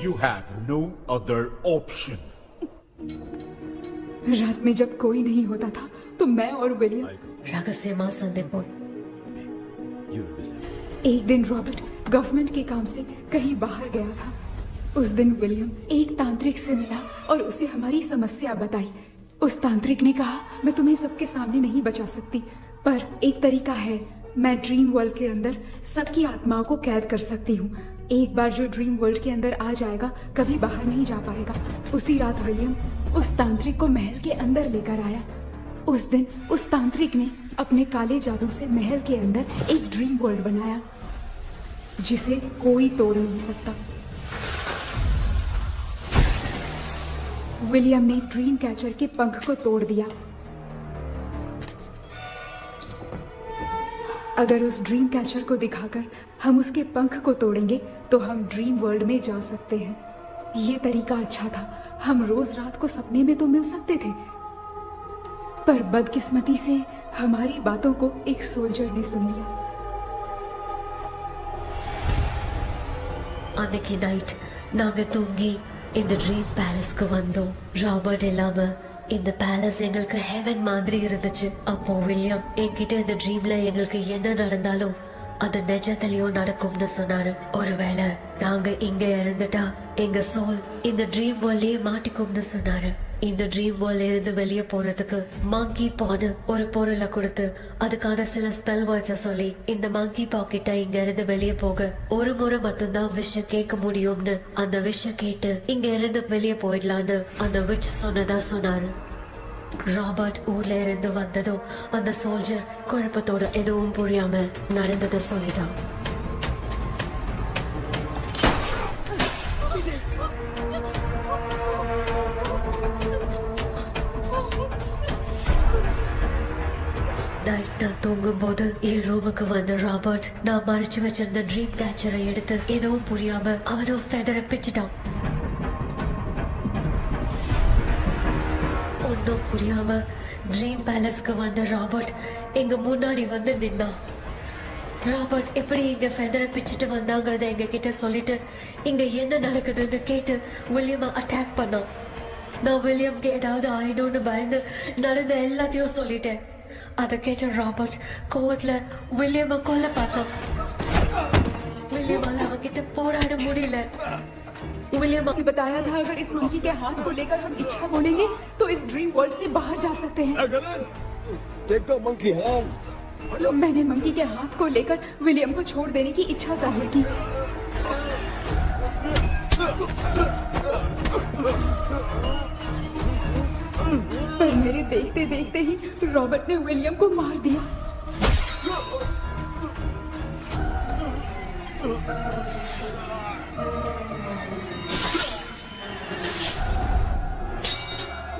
You have no other option. रात में जब कोई नहीं होता था तो मैं और विलियम रहस्यमा संदेपुर। एक दिन रॉबर्ट गवर्नमेंट के काम से कहीं बाहर गया था। उस दिन विलियम एक तांत्रिक से मिला और उसे हमारी समस्या बताई। उस तांत्रिक ने कहा, मैं तुम्हें सबके सामने नहीं बचा सकती, पर एक तरीका है। मैं ड्रीम वर्ल्ड के अंदर सबकी आत्माओं को कैद कर सकती हूँ। एक बार जो ड्रीम वर्ल्ड के अंदर आ जाएगा कभी बाहर नहीं जा पाएगा। उसी रात विलियम उस तांत्रिक को महल के अंदर लेकर आया। उस दिन उस तांत्रिक ने अपने काले जादू से महल के अंदर एक ड्रीम वर्ल्ड बनाया जिसे कोई तोड़ नहीं सकता। विलियम ने ड्रीम कैचर के पंख को तोड़ दिया। अगर उस ड्रीम कैचर को दिखाकर हम उसके पंख को तोड़ेंगे तो हम ड्रीम वर्ल्ड में जा सकते हैं। ये तरीका अच्छा था। हम रोज रात को सपने में तो मिल सकते थे, पर बदकिस्मती से हमारी बातों को एक सोल्जर ने सुन लिया। அன்னைக்கு நைட் நாங்க தூங்கி இந்த ட்ரீம் பேலஸ்க்கு வந்தோம். ராபர்ட் இல்லாம இந்த பேலஸ் எங்களுக்கு ஹெவன் மாதிரி இருந்துச்சு. அப்போ வில்லியம் என்கிட்ட இந்த ட்ரீம்ல எங்களுக்கு என்ன நடந்தாலும் அது நிஜத்திலயும் நடக்கும்னு சொன்னாரு. ஒருவேளை நாங்க இங்க இறந்துட்டா எங்க சோல் இந்த ட்ரீம் வேர்ல்ட்லயே மாட்டிக்கும்னு சொன்னாரு. இந்த ட்ரீம் வேர்ல்ட்ல இருந்து வெளியே போறதுக்கு மங்கி பான்னு ஒரு பொருளை கொடுத்து அதுக்கான சில ஸ்பெல் வேர்ட்ஸ சொல்லி இந்த மங்கி பாக்கெட்டை இங்க இருந்து வெளியே போக ஒரு முறை மட்டும்தான் விஷயம் கேட்க முடியும்னு அந்த விஷயம் கேட்டு இங்க இருந்து வெளியே போயிடலான்னு அந்த விச் சொன்னதா சொன்னாரு. ராபர்ட் ஊர்ல இருந்து வந்ததும் அந்த சோல்ஜர் குழப்பத்தோட எதுவும் புரியாம நடந்ததை சொல்லிட்டான். நைட் நான் தூங்கும் போது என் ரூமுக்கு வந்த ராபர்ட் நான் மறைச்சு வச்சிருந்த ட்ரீம் கேச்சரை எடுத்து எதுவும் புரியாம அவனும் ஃபெதரை பிச்சுட்டான். ஒன்னும் புரியாம ட்ரீம் பேலஸ்க்கு வந்த ராபர்ட் எங்க முன்னாடி வந்து நின்னான். ராபர்ட் எப்படி இங்க ஃபெதரை பிச்சுட்டு வந்தாங்கிறத எங்க கிட்ட சொல்லிட்டு இங்க என்ன நடக்குதுன்னு கேட்டு வில்லியமை அட்டாக் பண்ணான். நான் வில்லியம்க்கு ஏதாவது ஆயிடும்னு பயந்து நடந்த எல்லாத்தையும் சொல்லிட்டேன். அதை கேட்ட ராபர்ட் கோவத்துல வில்லியமை கொல்ல பார்த்தான். विलियम அவகிட்ட போராட முடியல. विलियम ने बताया था अगर इस मंकी के हाथ को लेकर हम इच्छा बोलेंगे तो इस ड्रीम वर्ल्ड से बाहर जा सकते हैं. मंकी मैंने मंकी के हाथ को लेकर विलियम को छोड़ देने की इच्छा जाहिर की. पर मेरे देखते देखते ही रॉबर्ट ने विलियम को मार दिया.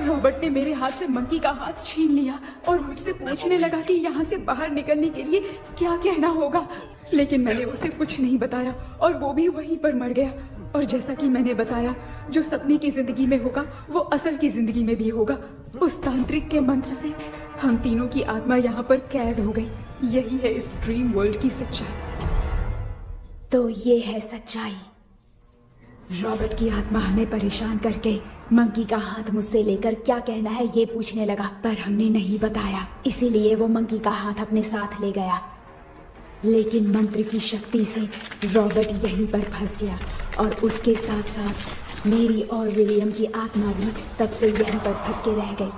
रॉबर्ट ने मेरे हाथ से मंकी का हाथ छीन लिया और मुझसे पूछने लगा कि यहाँ से बाहर निकलने के लिए क्या कहना होगा. लेकिन मैंने उसे कुछ नहीं बताया और वो भी वहीं पर मर गया. और जैसा कि मैंने बताया जो सपने की जिंदगी में होगा वो असल की जिंदगी में भी होगा. उस तांत्रिक के मंत्र से हम तीनों की आत्मा यहाँ पर कैद हो गई. यही है इस ड्रीम वर्ल्ड की सच्चाई. तो ये है सच्चाई. रॉबर्ट की आत्मा हमें परेशान करके मंकी का हाथ मुझसे लेकर क्या कहना है ये पूछने लगा, पर हमने नहीं बताया. इसीलिए वो मंकी का हाथ अपने साथ ले गया. लेकिन मंत्र की शक्ति से रॉबर्ट यहीं पर फंस गया और उसके साथ साथ मेरी और विलियम की आत्मा भी तब से यहीं पर फंस के रह गई.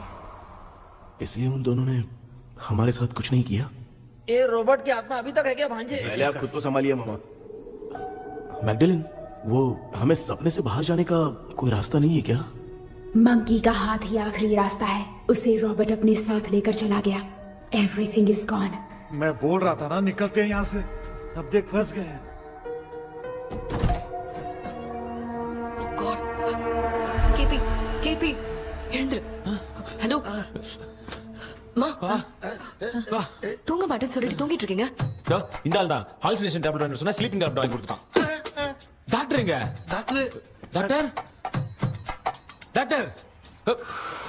इसलिए उन दोनों ने हमारे साथ कुछ नहीं किया. ये रॉबर्ट की आत्मा अभी तक है क्या भांजे? पहले आप खुद को संभालिए मामा. मैगडेलिन, वो हमें सपने से बाहर जाने का कोई रास्ता नहीं है क्या? मंकी का हाथ ही आखिरी रास्ता है. उसे रॉबर्ट अपने साथ लेकर चला गया. Everything is gone. मैं बोल रहा था ना निकलते हैं यहाँ से. अब देख फंस गए हैं. केपी हेलो மா தூங்க மாட்டேன்னு சொல்லிட்டு தூங்கிட்டு இருக்கீங்க. இந்த ஆள் தான் ஹாலுசினேஷன் டேப்லெட் வாங்கி சொன்னா ஸ்லீப்பிங் டேப்லெட் வாங்கி கொடுத்தான். டாக்டர் எங்க? Doctor doctor doctor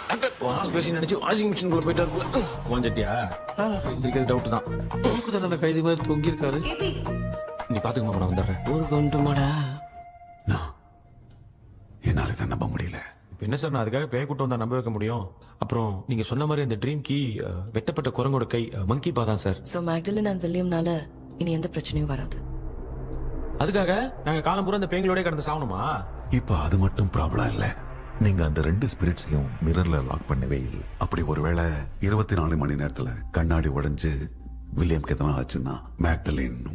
doctor wash basin நினைச்சு வாஷிங் மிஷின் குள்ள போயிட்டாரு. வாஞ்சிட்டியா? இதுக்கு டவுட் தான். தான் கைதி மாதிரி தொங்கி இருக்காரு. நீ பாத்துக்க மாமா, நான் வந்துடுறேன். ஊருக்கு வந்துட்டுமாடா? என்னால தான் நம்ப முடியல. இப்போ என்ன சார், நான் அதுக்காக பேய் கூட்டம் வந்தா நம்ப வைக்க முடியும்? அப்புறம் நீங்க சொன்ன மாதிரி அந்த ட்ரீம் கீ வெட்டப்பட்ட குரங்கோட கை மங்கி பா தான் சார். சோ மேக்டலின் அண்ட் வில்லியம்னால இனி எந்த பிரச்சனையும் வராது. அதுக்காக நாங்க காலம் பூரா அந்த பேய்களோட கடந்து சாவணுமா? இப்ப அது மட்டும் ப்ராப்ளம் இல்ல. நீங்க அந்த 2 ஸ்பிரிட்ஸையும் மிரர்ல லாக் பண்ணவே இல்லை. அப்படி ஒருவேளை 24 மணி நேரத்துல கண்ணாடி உடைஞ்சு வில்லியம்க்கு எதனா ஆச்சுன்னா மேக்டலின்